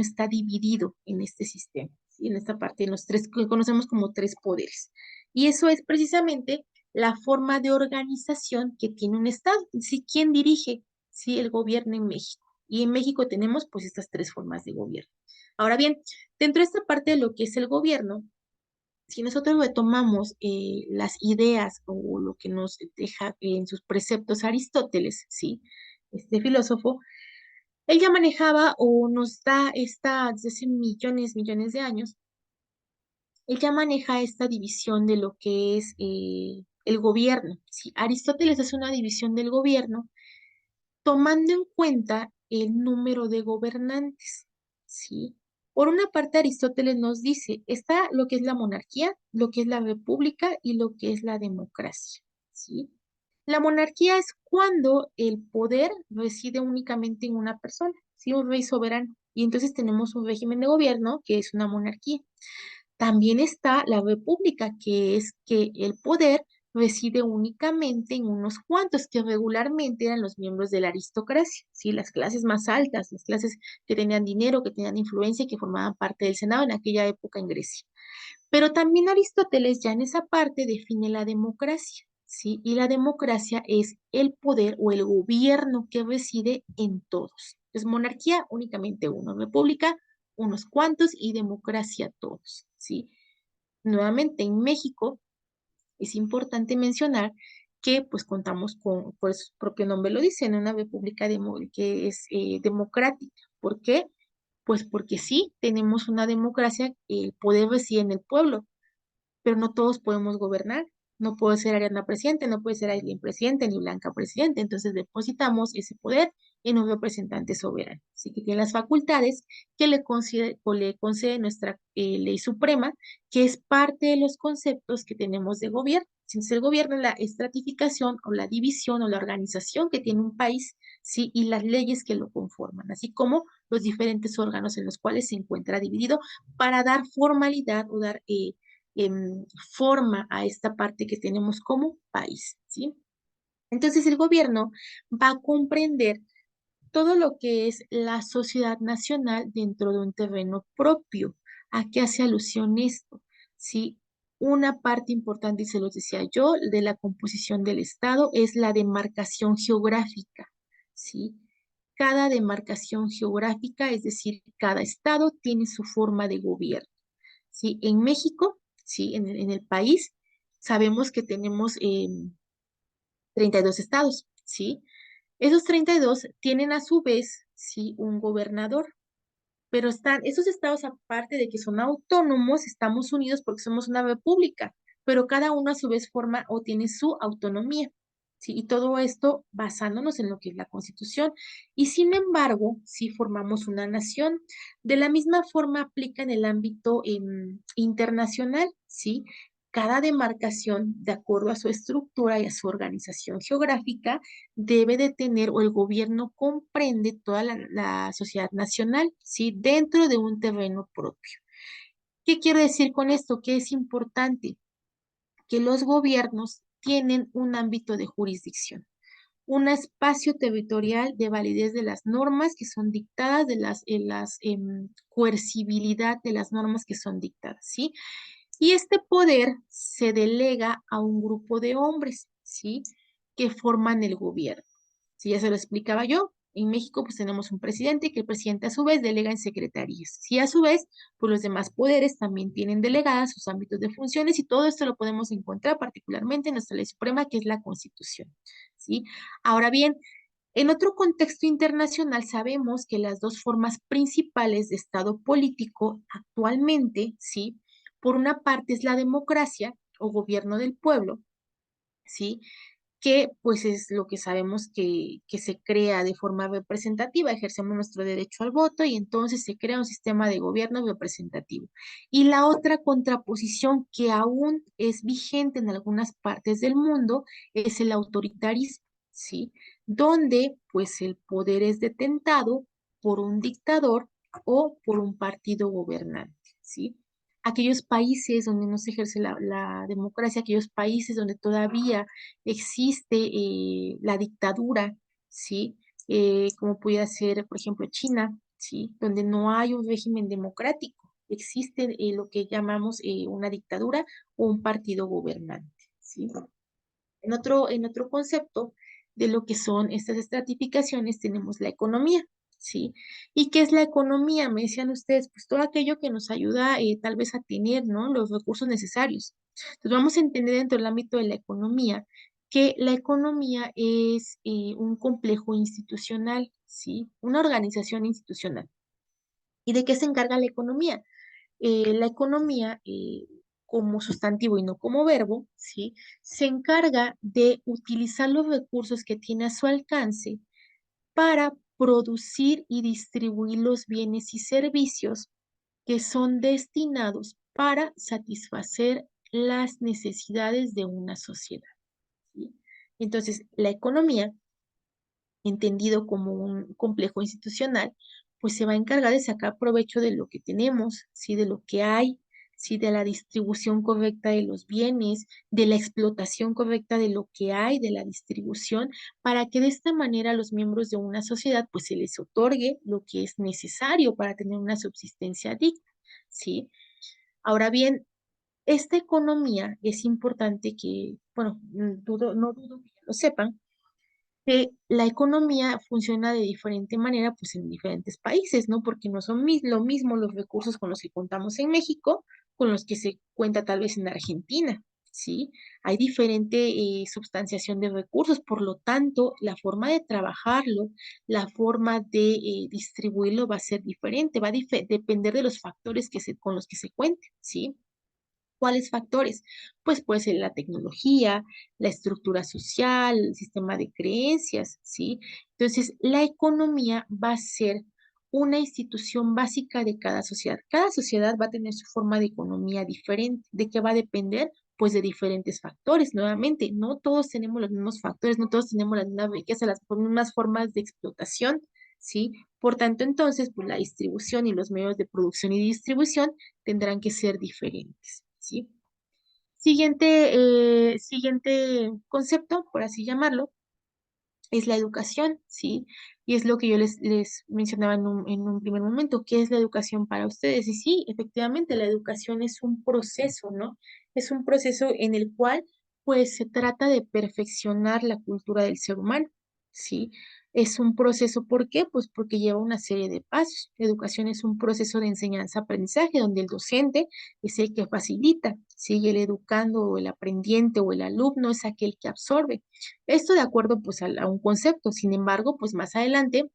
está dividido en este sistema, ¿sí? En esta parte, en los tres que conocemos como tres poderes. Y eso es precisamente la forma de organización que tiene un Estado, ¿sí? ¿Quién dirige, sí, el gobierno en México? Y en México tenemos pues estas tres formas de gobierno. Ahora bien, dentro de esta parte de lo que es el gobierno, si nosotros retomamos las ideas o lo que nos deja en sus preceptos Aristóteles, ¿sí? Este filósofo, él ya manejaba o nos da desde hace millones, millones de años, él ya maneja esta división de lo que es el gobierno, ¿sí? Aristóteles hace una división del gobierno tomando en cuenta el número de gobernantes, ¿sí? Por una parte, Aristóteles nos dice, está lo que es la monarquía, lo que es la república y lo que es la democracia, ¿sí? La monarquía es cuando el poder reside únicamente en una persona, ¿sí? Un rey soberano. Y entonces tenemos un régimen de gobierno que es una monarquía. También está la república, que es que el poder reside únicamente en unos cuantos, que regularmente eran los miembros de la aristocracia, ¿sí? Las clases más altas, las clases que tenían dinero, que tenían influencia y que formaban parte del Senado en aquella época en Grecia. Pero también Aristóteles ya en esa parte define la democracia, ¿sí? Y la democracia es el poder o el gobierno que reside en todos. Es monarquía únicamente uno, república unos cuantos y democracia todos, ¿sí? Nuevamente en México es importante mencionar que pues contamos con, pues su propio nombre lo dice, en una república que es democrática. ¿Por qué? Pues porque sí, tenemos una democracia, el poder reside en el pueblo, pero no todos podemos gobernar. No puede ser Ariana presidente, no puede ser Aileen presidente, ni Blanca presidente. Entonces depositamos ese poder en un representante soberano. Así que tiene las facultades que le concede nuestra ley suprema, que es parte de los conceptos que tenemos de gobierno. Entonces el gobierno es la estratificación o la división o la organización que tiene un país, ¿sí? Y las leyes que lo conforman, así como los diferentes órganos en los cuales se encuentra dividido para dar formalidad o dar forma a esta parte que tenemos como país, ¿sí? Entonces el gobierno va a comprender todo lo que es la sociedad nacional dentro de un terreno propio. ¿A qué hace alusión esto? ¿Sí? Una parte importante, y se los decía yo, de la composición del Estado es la demarcación geográfica, ¿sí? Cada demarcación geográfica, es decir, cada estado tiene su forma de gobierno. ¿Sí? En México, ¿sí? En el país, sabemos que tenemos 32 estados, ¿sí? Esos 32 tienen a su vez, ¿sí? Un gobernador, pero están, esos estados, aparte de que son autónomos, estamos unidos porque somos una república, pero cada uno a su vez forma o tiene su autonomía. ¿Sí? Y todo esto basándonos en lo que es la Constitución. Y sin embargo, si formamos una nación, de la misma forma aplica en el ámbito internacional, ¿sí? Cada demarcación, de acuerdo a su estructura y a su organización geográfica, debe de tener o el gobierno comprende toda la sociedad nacional, ¿sí? Dentro de un terreno propio. ¿Qué quiero decir con esto? Que es importante que los gobiernos tienen un ámbito de jurisdicción, un espacio territorial de validez de las normas que son dictadas, de las coercibilidad de las normas que son dictadas, ¿sí? Y este poder se delega a un grupo de hombres, ¿sí? Que forman el gobierno. Si ya se lo explicaba yo, en México pues tenemos un presidente que el presidente a su vez delega en secretarías. Si a su vez, pues los demás poderes también tienen delegadas sus ámbitos de funciones y todo esto lo podemos encontrar particularmente en nuestra ley suprema que es la Constitución, ¿sí? Ahora bien, en otro contexto internacional sabemos que las dos formas principales de Estado político actualmente, ¿sí? Por una parte es la democracia o gobierno del pueblo, ¿sí? Que pues es lo que sabemos que se crea de forma representativa, ejercemos nuestro derecho al voto y entonces se crea un sistema de gobierno representativo. Y la otra contraposición que aún es vigente en algunas partes del mundo es el autoritarismo, ¿sí? Donde pues el poder es detentado por un dictador o por un partido gobernante, ¿sí? Aquellos países donde no se ejerce la democracia, aquellos países donde todavía existe la dictadura, ¿sí? Como pudiera ser, por ejemplo, China, ¿sí? Donde no hay un régimen democrático, existe lo que llamamos una dictadura o un partido gobernante, ¿sí? En otro concepto de lo que son estas estratificaciones tenemos la economía, ¿sí? ¿Y qué es la economía? Me decían ustedes, pues todo aquello que nos ayuda tal vez a tener, ¿no? Los recursos necesarios. Entonces vamos a entender dentro del ámbito de la economía que la economía es un complejo institucional, ¿sí? Una organización institucional. ¿Y de qué se encarga la economía? La economía, como sustantivo y no como verbo, ¿sí? Se encarga de utilizar los recursos que tiene a su alcance para producir y distribuir los bienes y servicios que son destinados para satisfacer las necesidades de una sociedad, ¿sí? Entonces, la economía entendido como un complejo institucional, pues se va a encargar de sacar provecho de lo que tenemos, ¿sí? De lo que hay, ¿sí? De la distribución correcta de los bienes, de la explotación correcta de lo que hay, de la distribución, para que de esta manera a los miembros de una sociedad pues se les otorgue lo que es necesario para tener una subsistencia digna, ¿sí? Ahora bien, Esta economía es importante que, bueno, no dudo que ya lo sepan, que la economía funciona de diferente manera pues en diferentes países, ¿no? Porque no son lo mismo los recursos con los que contamos en México con los que se cuenta tal vez en Argentina, ¿sí? Hay diferente substanciación de recursos, por lo tanto, la forma de trabajarlo, la forma de distribuirlo va a ser diferente, va a depender de los factores con los que se cuente, ¿sí? ¿Cuáles factores? Pues puede ser la tecnología, la estructura social, el sistema de creencias, ¿sí? Entonces, la economía va a ser una institución básica de cada sociedad. Cada sociedad va a tener su forma de economía diferente. ¿De qué va a depender? Pues de diferentes factores. Nuevamente, no todos tenemos los mismos factores, no todos tenemos la misma riqueza, las mismas formas de explotación, ¿sí? Por tanto, entonces, pues la distribución y los medios de producción y distribución tendrán que ser diferentes, ¿sí? Siguiente concepto, por así llamarlo, es la educación, ¿sí? Y es lo que yo les mencionaba en un primer momento, ¿qué es la educación para ustedes? Y sí, efectivamente, la educación es un proceso, ¿no? Es un proceso en el cual, pues, se trata de perfeccionar la cultura del ser humano, ¿sí? Es un proceso, ¿por qué? Pues porque lleva una serie de pasos. La educación es un proceso de enseñanza-aprendizaje donde el docente es el que facilita, ¿sí? Y el educando o el aprendiente o el alumno es aquel que absorbe. Esto de acuerdo pues a un concepto. Sin embargo, pues más adelante,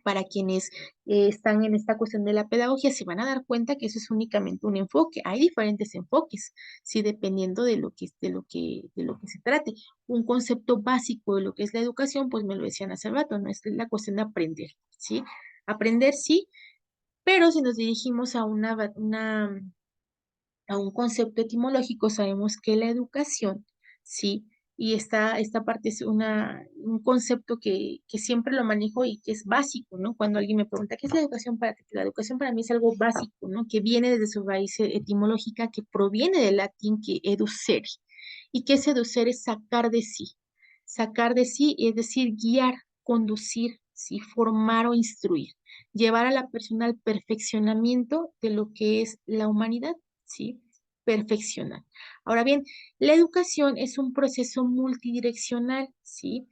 para quienes están en esta cuestión de la pedagogía, se van a dar cuenta que eso es únicamente un enfoque. Hay diferentes enfoques, sí, dependiendo de lo que se trate. Un concepto básico de lo que es la educación, pues me lo decían hace rato, ¿no? Es la cuestión de aprender, ¿sí? Aprender sí, pero si nos dirigimos a un concepto etimológico, sabemos que la educación, ¿sí? Y esta parte es un concepto que siempre lo manejo y que es básico, ¿no? Cuando alguien me pregunta, ¿qué es la educación para ti? La educación para mí es algo básico, ¿no? Que viene desde su raíz etimológica, que proviene del latín que educere. ¿Y qué es educer? Es sacar de sí. Sacar de sí, es decir, guiar, conducir, ¿sí? Formar o instruir. Llevar a la persona al perfeccionamiento de lo que es la humanidad. ¿Sí? Perfeccionar. Ahora bien, la educación es un proceso multidireccional, ¿sí?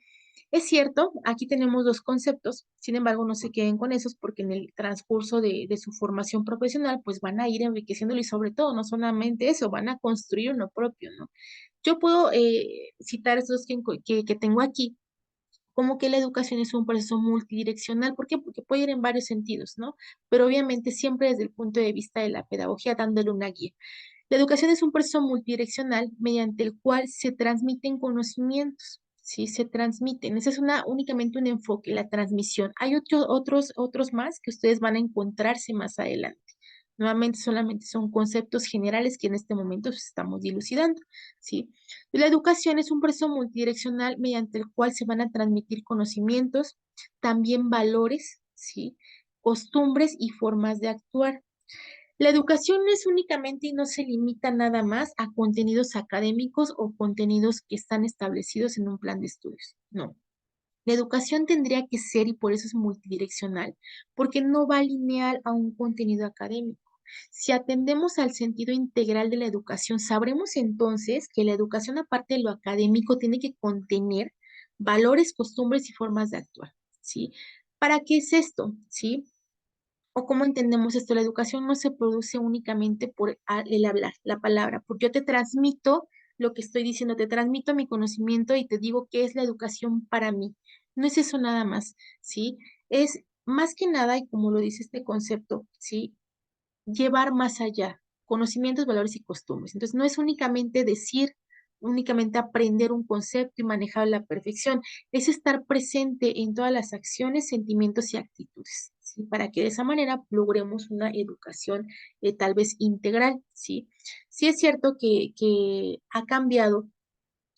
Es cierto, aquí tenemos dos conceptos, sin embargo, no se queden con esos porque en el transcurso de su formación profesional, pues van a ir enriqueciéndolo y sobre todo, no solamente eso, van a construir uno propio, ¿no? Yo puedo citar estos que tengo aquí, como que la educación es un proceso multidireccional. ¿Por qué? Porque puede ir en varios sentidos, ¿no? Pero obviamente siempre desde el punto de vista de la pedagogía, dándole una guía. La educación es un proceso multidireccional mediante el cual se transmiten conocimientos, ¿sí? Se transmiten. Ese es únicamente un enfoque, la transmisión. Hay otros más que ustedes van a encontrarse más adelante. Nuevamente, solamente son conceptos generales que en este momento estamos dilucidando, ¿sí? La educación es un proceso multidireccional mediante el cual se van a transmitir conocimientos, también valores, ¿sí? Costumbres y formas de actuar. La educación no es únicamente y no se limita nada más a contenidos académicos o contenidos que están establecidos en un plan de estudios. No. La educación tendría que ser, y por eso es multidireccional, porque no va lineal a un contenido académico. Si atendemos al sentido integral de la educación, sabremos entonces que la educación, aparte de lo académico, tiene que contener valores, costumbres y formas de actuar, ¿sí? ¿Para qué es esto? ¿Sí? ¿O cómo entendemos esto? La educación no se produce únicamente por el hablar, la palabra, porque yo te transmito lo que estoy diciendo, te transmito mi conocimiento y te digo qué es la educación para mí. No es eso nada más, ¿sí? Es más que nada, y como lo dice este concepto, ¿sí? Llevar más allá, conocimientos, valores y costumbres. Entonces, no es únicamente decir, únicamente aprender un concepto y manejar a la perfección, es estar presente en todas las acciones, sentimientos y actitudes, ¿sí? Para que de esa manera logremos una educación tal vez integral, ¿sí? Sí es cierto que ha cambiado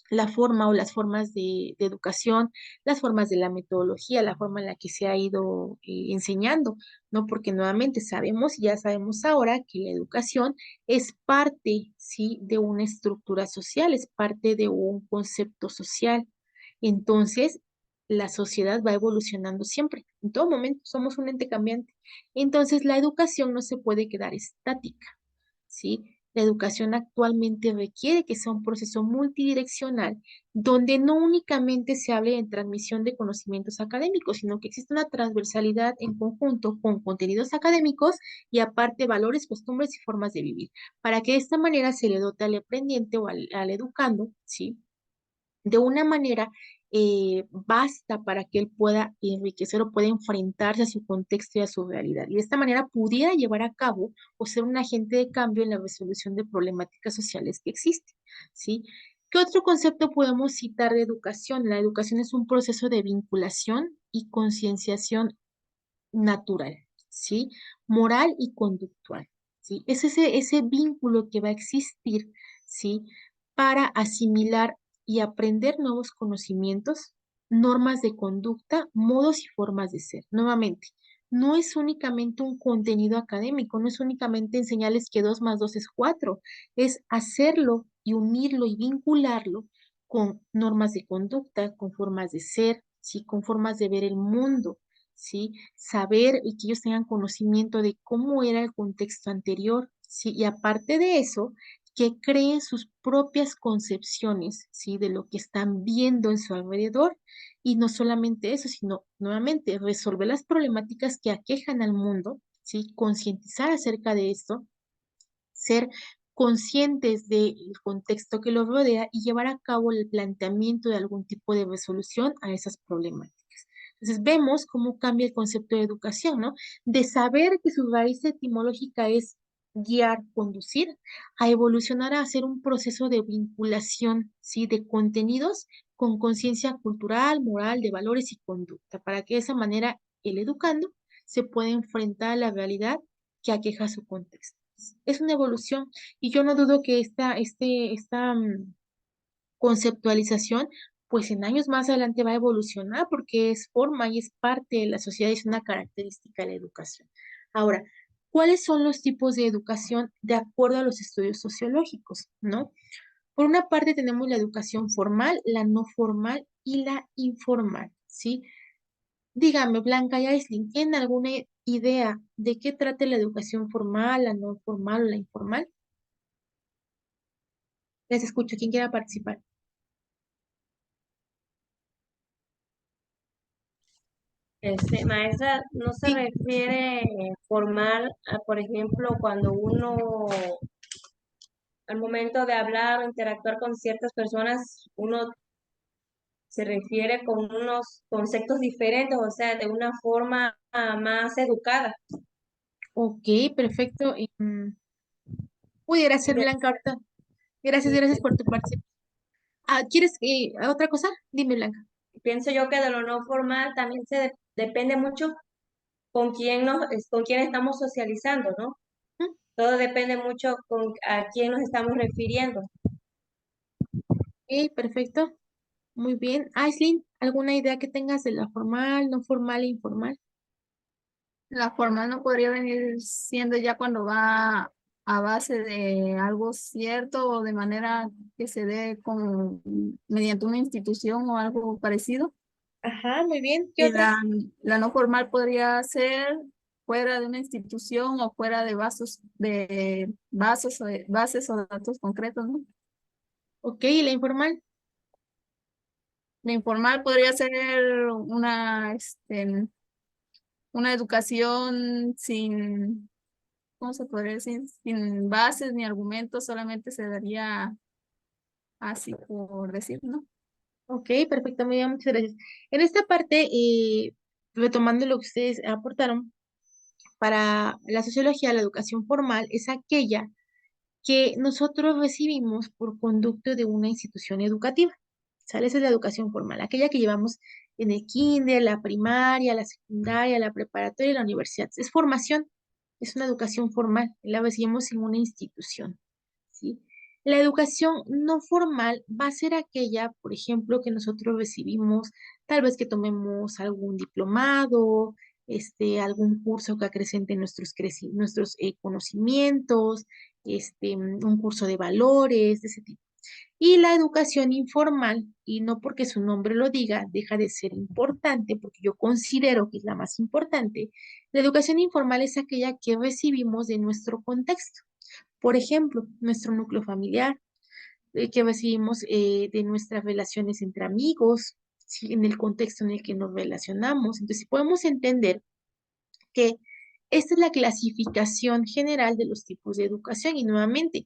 la forma o las formas de educación, las formas de la metodología, la forma en la que se ha ido enseñando, ¿no? Porque nuevamente sabemos, ya sabemos ahora que la educación es parte, ¿sí? De una estructura social, es parte de un concepto social. Entonces, la sociedad va evolucionando siempre, en todo momento, somos un ente cambiante. Entonces, la educación no se puede quedar estática, ¿sí? La educación actualmente requiere que sea un proceso multidireccional, donde no únicamente se hable de transmisión de conocimientos académicos, sino que existe una transversalidad en conjunto con contenidos académicos y aparte valores, costumbres y formas de vivir, para que de esta manera se le dote al aprendiente o al educando, ¿sí? De una manera basta para que él pueda enriquecer o pueda enfrentarse a su contexto y a su realidad. Y de esta manera pudiera llevar a cabo o ser un agente de cambio en la resolución de problemáticas sociales que existen, ¿sí? ¿Qué otro concepto podemos citar de educación? La educación es un proceso de vinculación y concienciación natural, ¿sí? Moral y conductual, ¿sí? Es ese vínculo que va a existir, ¿sí? Para asimilar y aprender nuevos conocimientos, normas de conducta, modos y formas de ser. Nuevamente, no es únicamente un contenido académico, no es únicamente enseñarles que 2 más 2 es 4, es hacerlo y unirlo y vincularlo con normas de conducta, con formas de ser, ¿sí? Con formas de ver el mundo, ¿sí? Saber y que ellos tengan conocimiento de cómo era el contexto anterior, ¿sí? Y aparte de eso, que creen sus propias concepciones, ¿sí? De lo que están viendo en su alrededor. Y no solamente eso, sino nuevamente resolver las problemáticas que aquejan al mundo, ¿sí? Concientizar acerca de esto, ser conscientes del contexto que los rodea y llevar a cabo el planteamiento de algún tipo de resolución a esas problemáticas. Entonces vemos cómo cambia el concepto de educación, ¿no? De saber que su raíz etimológica es guiar, conducir, a evolucionar a hacer un proceso de vinculación, ¿sí? De contenidos con conciencia cultural, moral, de valores y conducta, para que de esa manera el educando se pueda enfrentar a la realidad que aqueja su contexto. Es una evolución y yo no dudo que esta conceptualización, pues en años más adelante va a evolucionar porque es forma y es parte de la sociedad, es una característica de la educación. Ahora, ¿cuáles son los tipos de educación de acuerdo a los estudios sociológicos, no? Por una parte tenemos la educación formal, la no formal y la informal, ¿sí? Dígame, Blanca y Aislinn, ¿tienen alguna idea de qué trata la educación formal, la no formal o la informal? Les escucho, ¿quién quiera participar? Maestra, no se Sí, refiere formal a, por ejemplo, cuando uno, al momento de hablar o interactuar con ciertas personas, uno se refiere con unos conceptos diferentes, o sea, de una forma más educada. ok, perfecto. Pudiera ser De- Blanca ahorita. Gracias, y gracias por tu participación. Ah, ¿quieres otra cosa? Dime, Blanca. pienso yo que de lo no formal también depende mucho con quién estamos socializando, ¿no? ¿Mm? Todo depende mucho a quién nos estamos refiriendo. Ok, perfecto. Muy bien. Aislinn, ¿alguna idea que tengas de la formal, no formal e informal? La formal no podría venir siendo ya cuando va a base de algo cierto o de manera que se dé como mediante una institución o algo parecido. Ajá, muy bien. ¿Qué Y otras? la no formal podría ser fuera de una institución o fuera de bases o datos concretos, ¿no? Ok, ¿y la informal? La informal podría ser una educación sin, ¿cómo se podría decir? Sin bases ni argumentos, solamente se daría así por decir, ¿no? Ok, perfecto, muy bien, muchas gracias. En esta parte, retomando lo que ustedes aportaron, para la sociología, la educación formal es aquella que nosotros recibimos por conducto de una institución educativa. ¿Sale? Esa es la educación formal, aquella que llevamos en el kinder, la primaria, la secundaria, la preparatoria y la universidad. Es formación, es una educación formal, la recibimos en una institución, ¿sí? La educación no formal va a ser aquella, por ejemplo, que nosotros recibimos, tal vez que tomemos algún diplomado, algún curso que acrecente nuestros conocimientos, un curso de valores, de ese tipo. Y la educación informal, y no porque su nombre lo diga, deja de ser importante, porque yo considero que es la más importante. La educación informal es aquella que recibimos de nuestro contexto. Por ejemplo, nuestro núcleo familiar, que recibimos de nuestras relaciones entre amigos, ¿sí? En el contexto en el que nos relacionamos. Entonces, si podemos entender que esta es la clasificación general de los tipos de educación y nuevamente,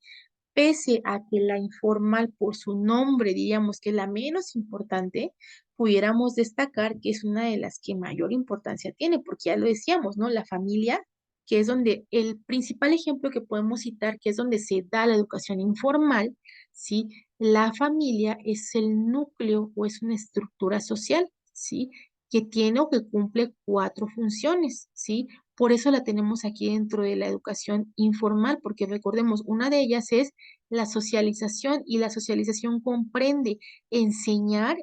pese a que la informal por su nombre diríamos que es la menos importante, pudiéramos destacar que es una de las que mayor importancia tiene, porque ya lo decíamos, ¿no? La familia, que es donde el principal ejemplo que podemos citar, que es donde se da la educación informal, ¿sí? La familia es el núcleo o es una estructura social, ¿sí? Que tiene o que cumple cuatro funciones, ¿sí? Por eso la tenemos aquí dentro de la educación informal, porque recordemos, una de ellas es la socialización y la socialización comprende enseñar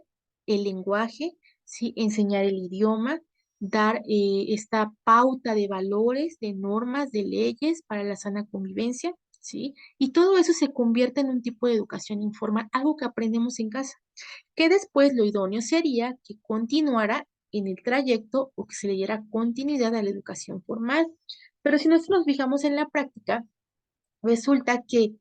el lenguaje, ¿sí? Enseñar el idioma, dar esta pauta de valores, de normas, de leyes para la sana convivencia, ¿sí? Y todo eso se convierte en un tipo de educación informal, algo que aprendemos en casa, que después lo idóneo sería que continuara en el trayecto o que se le diera continuidad a la educación formal. Pero si nosotros nos fijamos en la práctica, resulta que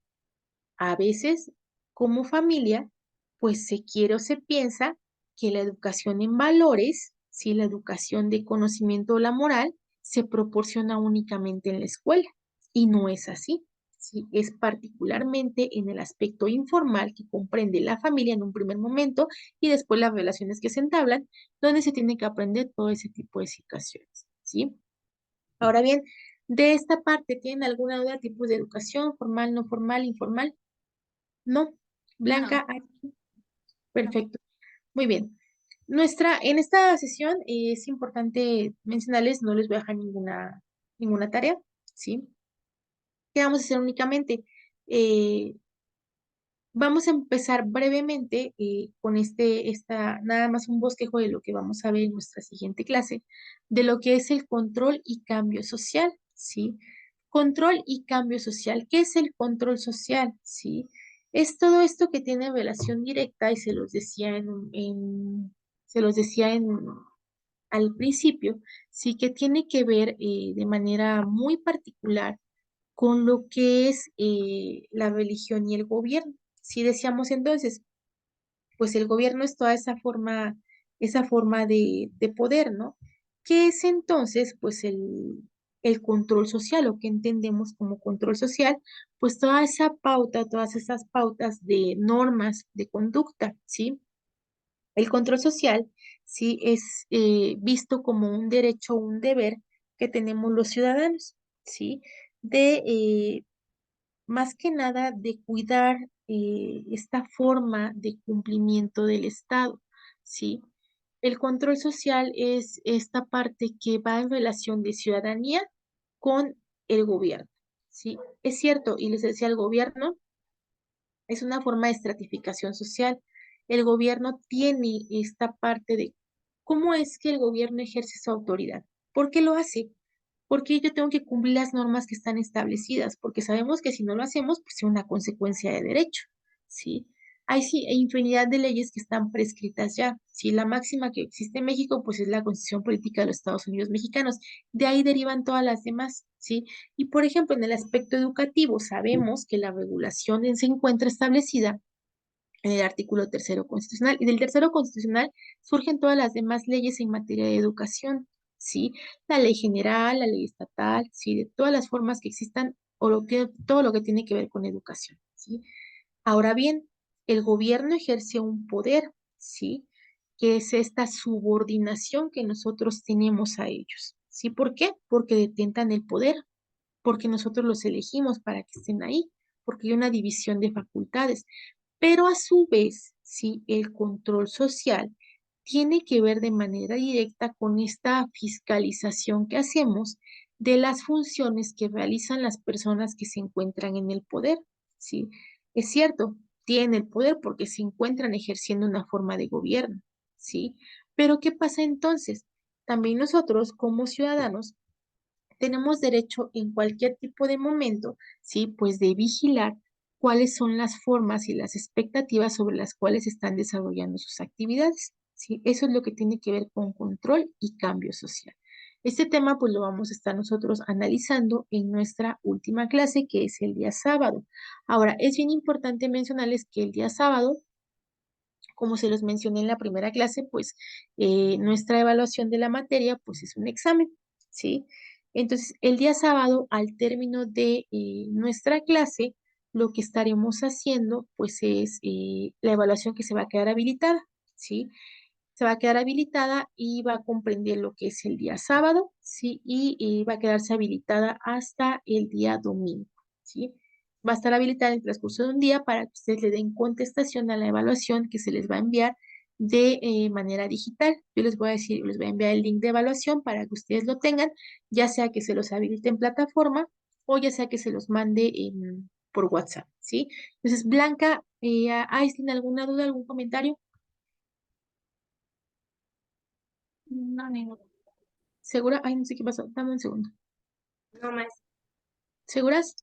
a veces, como familia, pues se quiere o se piensa que la educación en valores, si la educación de conocimiento o la moral, se proporciona únicamente en la escuela. Y no es así. Sí, es particularmente en el aspecto informal que comprende la familia en un primer momento y después las relaciones que se entablan, donde se tiene que aprender todo ese tipo de situaciones. ¿Sí? Ahora bien, de esta parte, ¿tienen alguna duda? ¿Tipos de educación, formal, no formal, informal? No, No, Blanca, perfecto. Muy bien. En esta sesión es importante mencionarles, no les voy a dejar ninguna tarea, ¿sí? ¿Qué vamos a hacer únicamente? Eh, Vamos a empezar brevemente con nada más un bosquejo de lo que vamos a ver en nuestra siguiente clase, de lo que es el control y cambio social, ¿sí? Control y cambio social. ¿Qué es el control social? ¿Sí? Es todo esto que tiene relación directa y se los decía al principio, sí que tiene que ver de manera muy particular con lo que es la religión y el gobierno. Si decíamos entonces, pues el gobierno es toda esa forma de poder, ¿no? ¿Qué es entonces, pues el control social o que entendemos como control social? Pues toda esa pauta, todas esas pautas de normas de conducta, ¿sí? El control social, sí, es visto como un derecho o un deber que tenemos los ciudadanos, ¿sí? De más que nada de cuidar esta forma de cumplimiento del Estado, ¿sí? El control social es esta parte que va en relación de ciudadanía con el gobierno, ¿sí? Es cierto, y les decía, el gobierno es una forma de estratificación social. El gobierno tiene esta parte de cómo es que el gobierno ejerce su autoridad. ¿Por qué lo hace? Porque yo tengo que cumplir las normas que están establecidas, porque sabemos que si no lo hacemos, pues es una consecuencia de derecho, ¿sí? Hay sí, infinidad de leyes que están prescritas ya, ¿sí? La máxima que existe en México, pues es la Constitución Política de los Estados Unidos Mexicanos. De ahí derivan todas las demás, ¿sí? Y por ejemplo, en el aspecto educativo, sabemos que la regulación se encuentra establecida en el artículo tercero constitucional. Y del tercero constitucional surgen todas las demás leyes en materia de educación, ¿sí? La ley general, la ley estatal, ¿sí? De todas las formas que existan o todo lo que tiene que ver con educación, ¿sí? Ahora bien, el gobierno ejerce un poder, ¿sí? Que es esta subordinación que nosotros tenemos a ellos, ¿sí? ¿Por qué? Porque detentan el poder, porque nosotros los elegimos para que estén ahí, porque hay una división de facultades. Pero a su vez, sí, el control social tiene que ver de manera directa con esta fiscalización que hacemos de las funciones que realizan las personas que se encuentran en el poder, ¿sí? Es cierto, tienen el poder porque se encuentran ejerciendo una forma de gobierno, ¿sí? Pero ¿qué pasa entonces? También nosotros como ciudadanos tenemos derecho en cualquier tipo de momento, ¿sí? Pues de vigilar cuáles son las formas y las expectativas sobre las cuales están desarrollando sus actividades, ¿sí? Eso es lo que tiene que ver con control y cambio social. Este tema pues lo vamos a estar nosotros analizando en nuestra última clase, que es el día sábado. Ahora, es bien importante mencionarles que el día sábado, como se los mencioné en la primera clase, pues nuestra evaluación de la materia pues es un examen, ¿sí? Entonces, el día sábado, al término de nuestra clase, lo que estaremos haciendo pues es la evaluación que se va a quedar habilitada, ¿sí? Se va a quedar habilitada y va a comprender lo que es el día sábado, ¿sí? Y va a quedarse habilitada hasta el día domingo, ¿sí? Va a estar habilitada en el transcurso de un día para que ustedes le den contestación a la evaluación que se les va a enviar de manera digital. Yo les voy a decir, les voy a enviar el link de evaluación para que ustedes lo tengan, ya sea que se los habilite en plataforma o ya sea que se los mande por WhatsApp, ¿sí? Entonces, Blanca, ¿Aisling, alguna duda, algún comentario? No, ninguno. ¿Segura? Ay, no sé qué pasó. Dame un segundo. No más. ¿Seguras?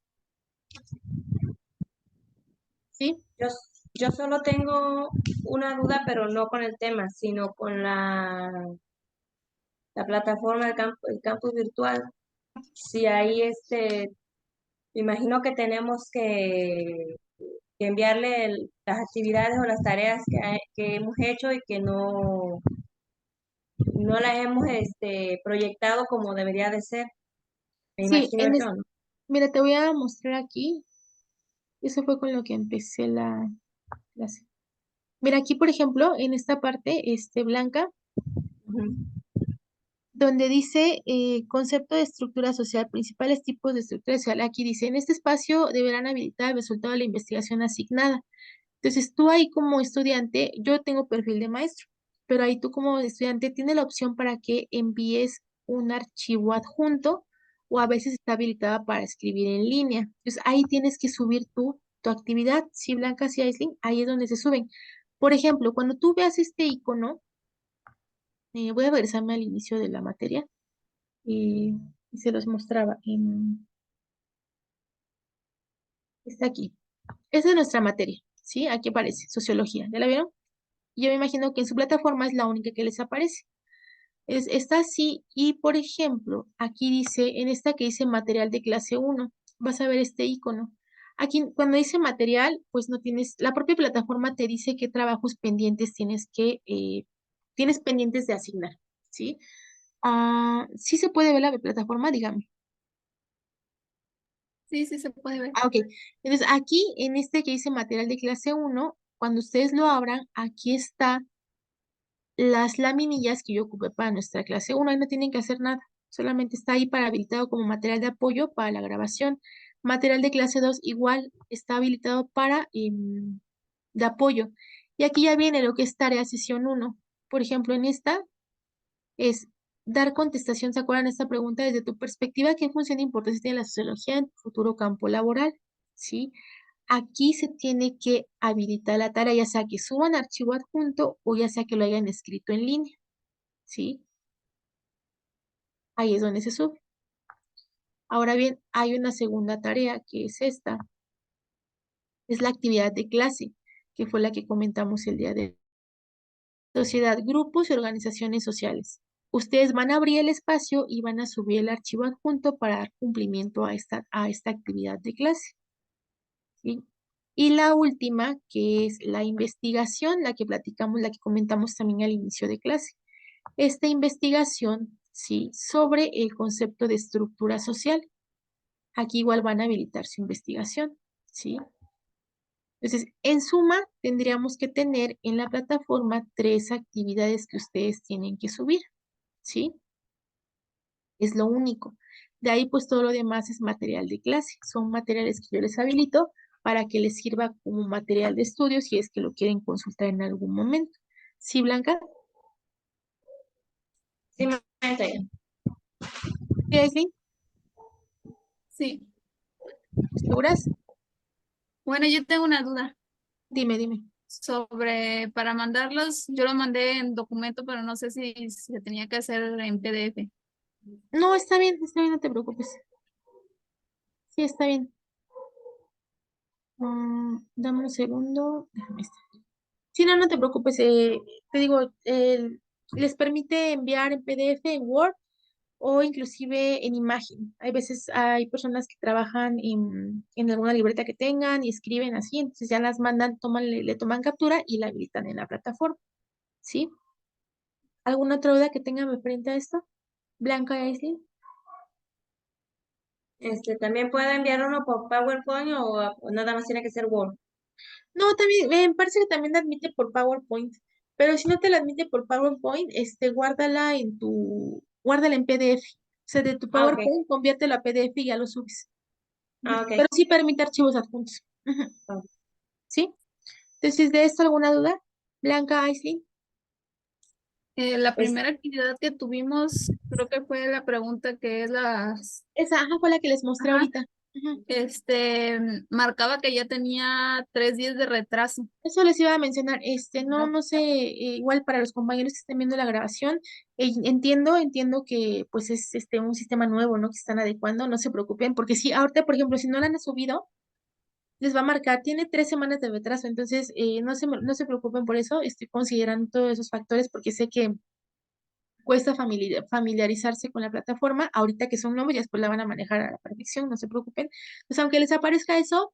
¿Sí? Yo, yo solo tengo una duda, pero no con el tema, sino con la plataforma del el campus virtual. Si ahí me imagino que tenemos que enviarle las actividades o las tareas que hemos hecho y que no las hemos proyectado como debería de ser. Me Sí, imagino yo, ¿no? mira, te voy a mostrar aquí. Eso fue con lo que empecé la clase. Mira, aquí, por ejemplo, en esta parte, blanca, Ujú. donde dice concepto de estructura social, principales tipos de estructura social. Aquí dice, en este espacio deberán habilitar el resultado de la investigación asignada. Entonces, tú ahí como estudiante, yo tengo perfil de maestro, pero ahí tú como estudiante tienes la opción para que envíes un archivo adjunto o a veces está habilitada para escribir en línea. Entonces, ahí tienes que subir tu actividad. Si Blanca, si Aisling, ahí es donde se suben. Por ejemplo, cuando tú veas este icono, voy a regresarme al inicio de la materia y se los mostraba. Está aquí. Esa es nuestra materia, ¿sí? Aquí aparece, sociología. ¿Ya la vieron? Yo me imagino que en su plataforma es la única que les aparece. Está así y, por ejemplo, aquí dice, en esta que dice material de clase uno, vas a ver este icono. Aquí, cuando dice material, pues no tienes, la propia plataforma te dice qué trabajos pendientes tienes pendientes de asignar, ¿sí? ¿Sí se puede ver la plataforma? Dígame. Sí, sí se puede ver. Ok. Entonces, aquí, en este que dice material de clase uno, cuando ustedes lo abran, aquí está las laminillas que yo ocupé para nuestra clase 1, ahí no tienen que hacer nada, solamente está ahí para habilitado como material de apoyo para la grabación. Material de clase 2 igual está habilitado para de apoyo. Y aquí ya viene lo que es tarea sesión 1. Por ejemplo, en esta es dar contestación, ¿se acuerdan esta pregunta? Desde tu perspectiva, ¿qué función importante tiene la sociología en tu futuro campo laboral? ¿Sí? Aquí se tiene que habilitar la tarea, ya sea que suban archivo adjunto o ya sea que lo hayan escrito en línea, ¿sí? Ahí es donde se sube. Ahora bien, hay una segunda tarea que es esta, es la actividad de clase, que fue la que comentamos el día de hoy. Sociedad, grupos y organizaciones sociales. Ustedes van a abrir el espacio y van a subir el archivo adjunto para dar cumplimiento a esta actividad de clase, ¿sí? Y la última, que es la investigación, la que platicamos, la que comentamos también al inicio de clase. Esta investigación, ¿sí? Sobre el concepto de estructura social. Aquí igual van a habilitar su investigación, ¿sí? Entonces, en suma, tendríamos que tener en la plataforma 3 actividades que ustedes tienen que subir, ¿sí? Es lo único. De ahí, pues todo lo demás es material de clase. Son materiales que yo les habilito para que les sirva como material de estudio si es que lo quieren consultar en algún momento. ¿Sí, Blanca? Sí, maestra. ¿Sí, Aislinn? Sí. ¿Seguras? Bueno, yo tengo una duda Dime, dime. sobre, para mandarlos, yo lo mandé en documento, pero no sé si se tenía que hacer en PDF. No, está bien, no te preocupes. Sí, está bien. Dame un segundo. Déjame estar. Sí, no, no te preocupes. Te digo, les permite enviar en PDF, en Word, o inclusive en imagen. Hay veces hay personas que trabajan en alguna libreta que tengan y escriben así, entonces ya las mandan, le toman captura y la habilitan en la plataforma, ¿sí? ¿Alguna otra duda que tengan referente a esto? Blanca y Aislinn. También puede enviar uno por PowerPoint o nada más tiene que ser Word. No, también, me parece que también la admite por PowerPoint, pero si no te la admite por PowerPoint, guárdala en PDF. O sea, de tu Ah, ok. PowerPoint, conviértelo a PDF y ya lo subes. Ujú. Ah, ok. Pero sí permite archivos adjuntos. Ujú. Ah. ¿Sí? Entonces, ¿de esto alguna duda? Blanca, Aislinn. La Es, primera actividad que tuvimos, creo que fue la pregunta que es Esa, ajá, fue la que les mostré ajá, ahorita. Ujú. marcaba que ya tenía 3 días de retraso. Eso les iba a mencionar, no, Ajá. no sé, igual para los compañeros que estén viendo la grabación, entiendo que pues es un sistema nuevo, ¿no? Que están adecuando, no se preocupen, porque si ahorita, por ejemplo, si no la han subido, les va a marcar, tiene 3 semanas de retraso, entonces no se preocupen por eso, estoy considerando todos esos factores porque sé que cuesta familiarizarse con la plataforma, ahorita que son nuevos, ya después la van a manejar a la perfección, no se preocupen. Pues aunque les aparezca eso,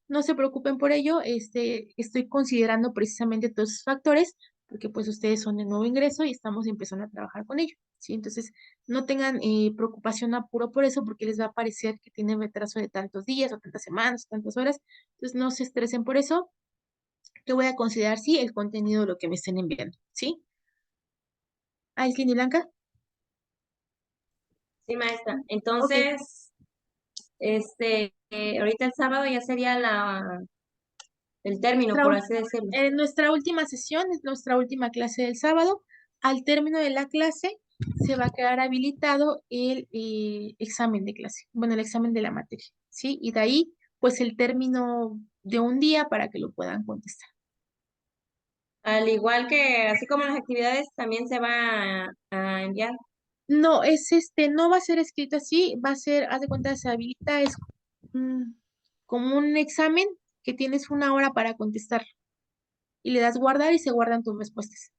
no se preocupen por ello, estoy considerando precisamente todos esos factores, porque pues ustedes son de nuevo ingreso y estamos empezando a trabajar con ello, ¿sí? Entonces, no tengan preocupación, apuro por eso, porque les va a parecer que tienen retraso de tantos días, o tantas semanas, o tantas horas, entonces no se estresen por eso, que voy a considerar, sí, el contenido de lo que me estén enviando, ¿sí? Aislinn y Blanca. sí, maestra. Ok. Entonces, ahorita el sábado ya sería el término, Nuestra, por ul- así decirlo. nuestra última sesión es nuestra última clase del sábado. Al término de la clase se va a quedar habilitado el examen de clase, bueno, el examen de la materia, ¿sí? Y de ahí, pues el término de un día para que lo puedan contestar. Al igual que, así como las actividades, también se va a enviar. No, no va a ser escrito así, va a ser, haz de cuenta, se habilita, es mm, como un examen que tienes una hora para contestar y le das guardar y se guardan tus respuestas,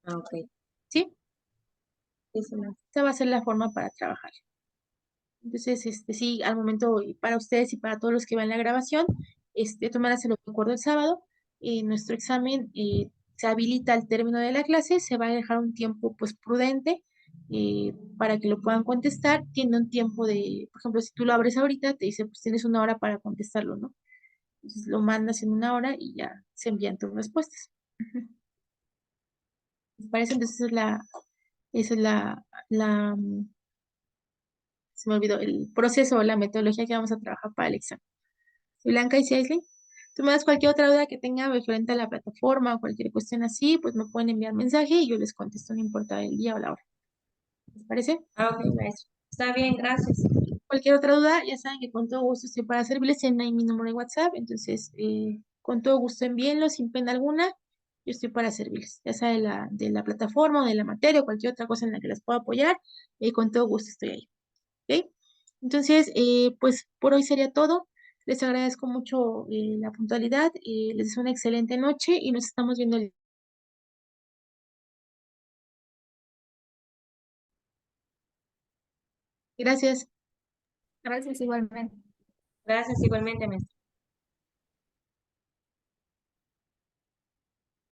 Ah, ok. ¿sí? Sí, sí, maestra. Esa va a ser la forma para trabajar. Entonces, sí, al momento, y para ustedes y para todos los que van la grabación, de todas maneras se lo recuerdo el sábado, nuestro examen se habilita al término de la clase, se va a dejar un tiempo pues prudente para que lo puedan contestar, tiene un tiempo de, por ejemplo, si tú lo abres ahorita, te dice, pues tienes una hora para contestarlo, ¿no? Entonces lo mandas en una hora y ya se envían tus respuestas. Ujú. ¿Les parece? Entonces esa es se me olvidó, el proceso o la metodología que vamos a trabajar para el examen. Blanca y Aislinn, tú me das cualquier otra duda que tenga referente a la plataforma o cualquier cuestión así, pues me pueden enviar mensaje y yo les contesto, no importa el día o la hora. ¿Les parece? Ah, ok, maestra. Está bien, gracias. Cualquier otra duda, ya saben que con todo gusto estoy para servirles, tienen ahí mi número de WhatsApp, entonces con todo gusto envíenlo sin pena alguna, yo estoy para servirles, ya sea de la plataforma o de la materia o cualquier otra cosa en la que les pueda apoyar, con todo gusto estoy ahí. ¿Ok? Entonces, pues por hoy sería todo. Les agradezco mucho la puntualidad, les deseo una excelente noche y nos estamos viendo. Gracias. Gracias igualmente. Gracias igualmente, maestra.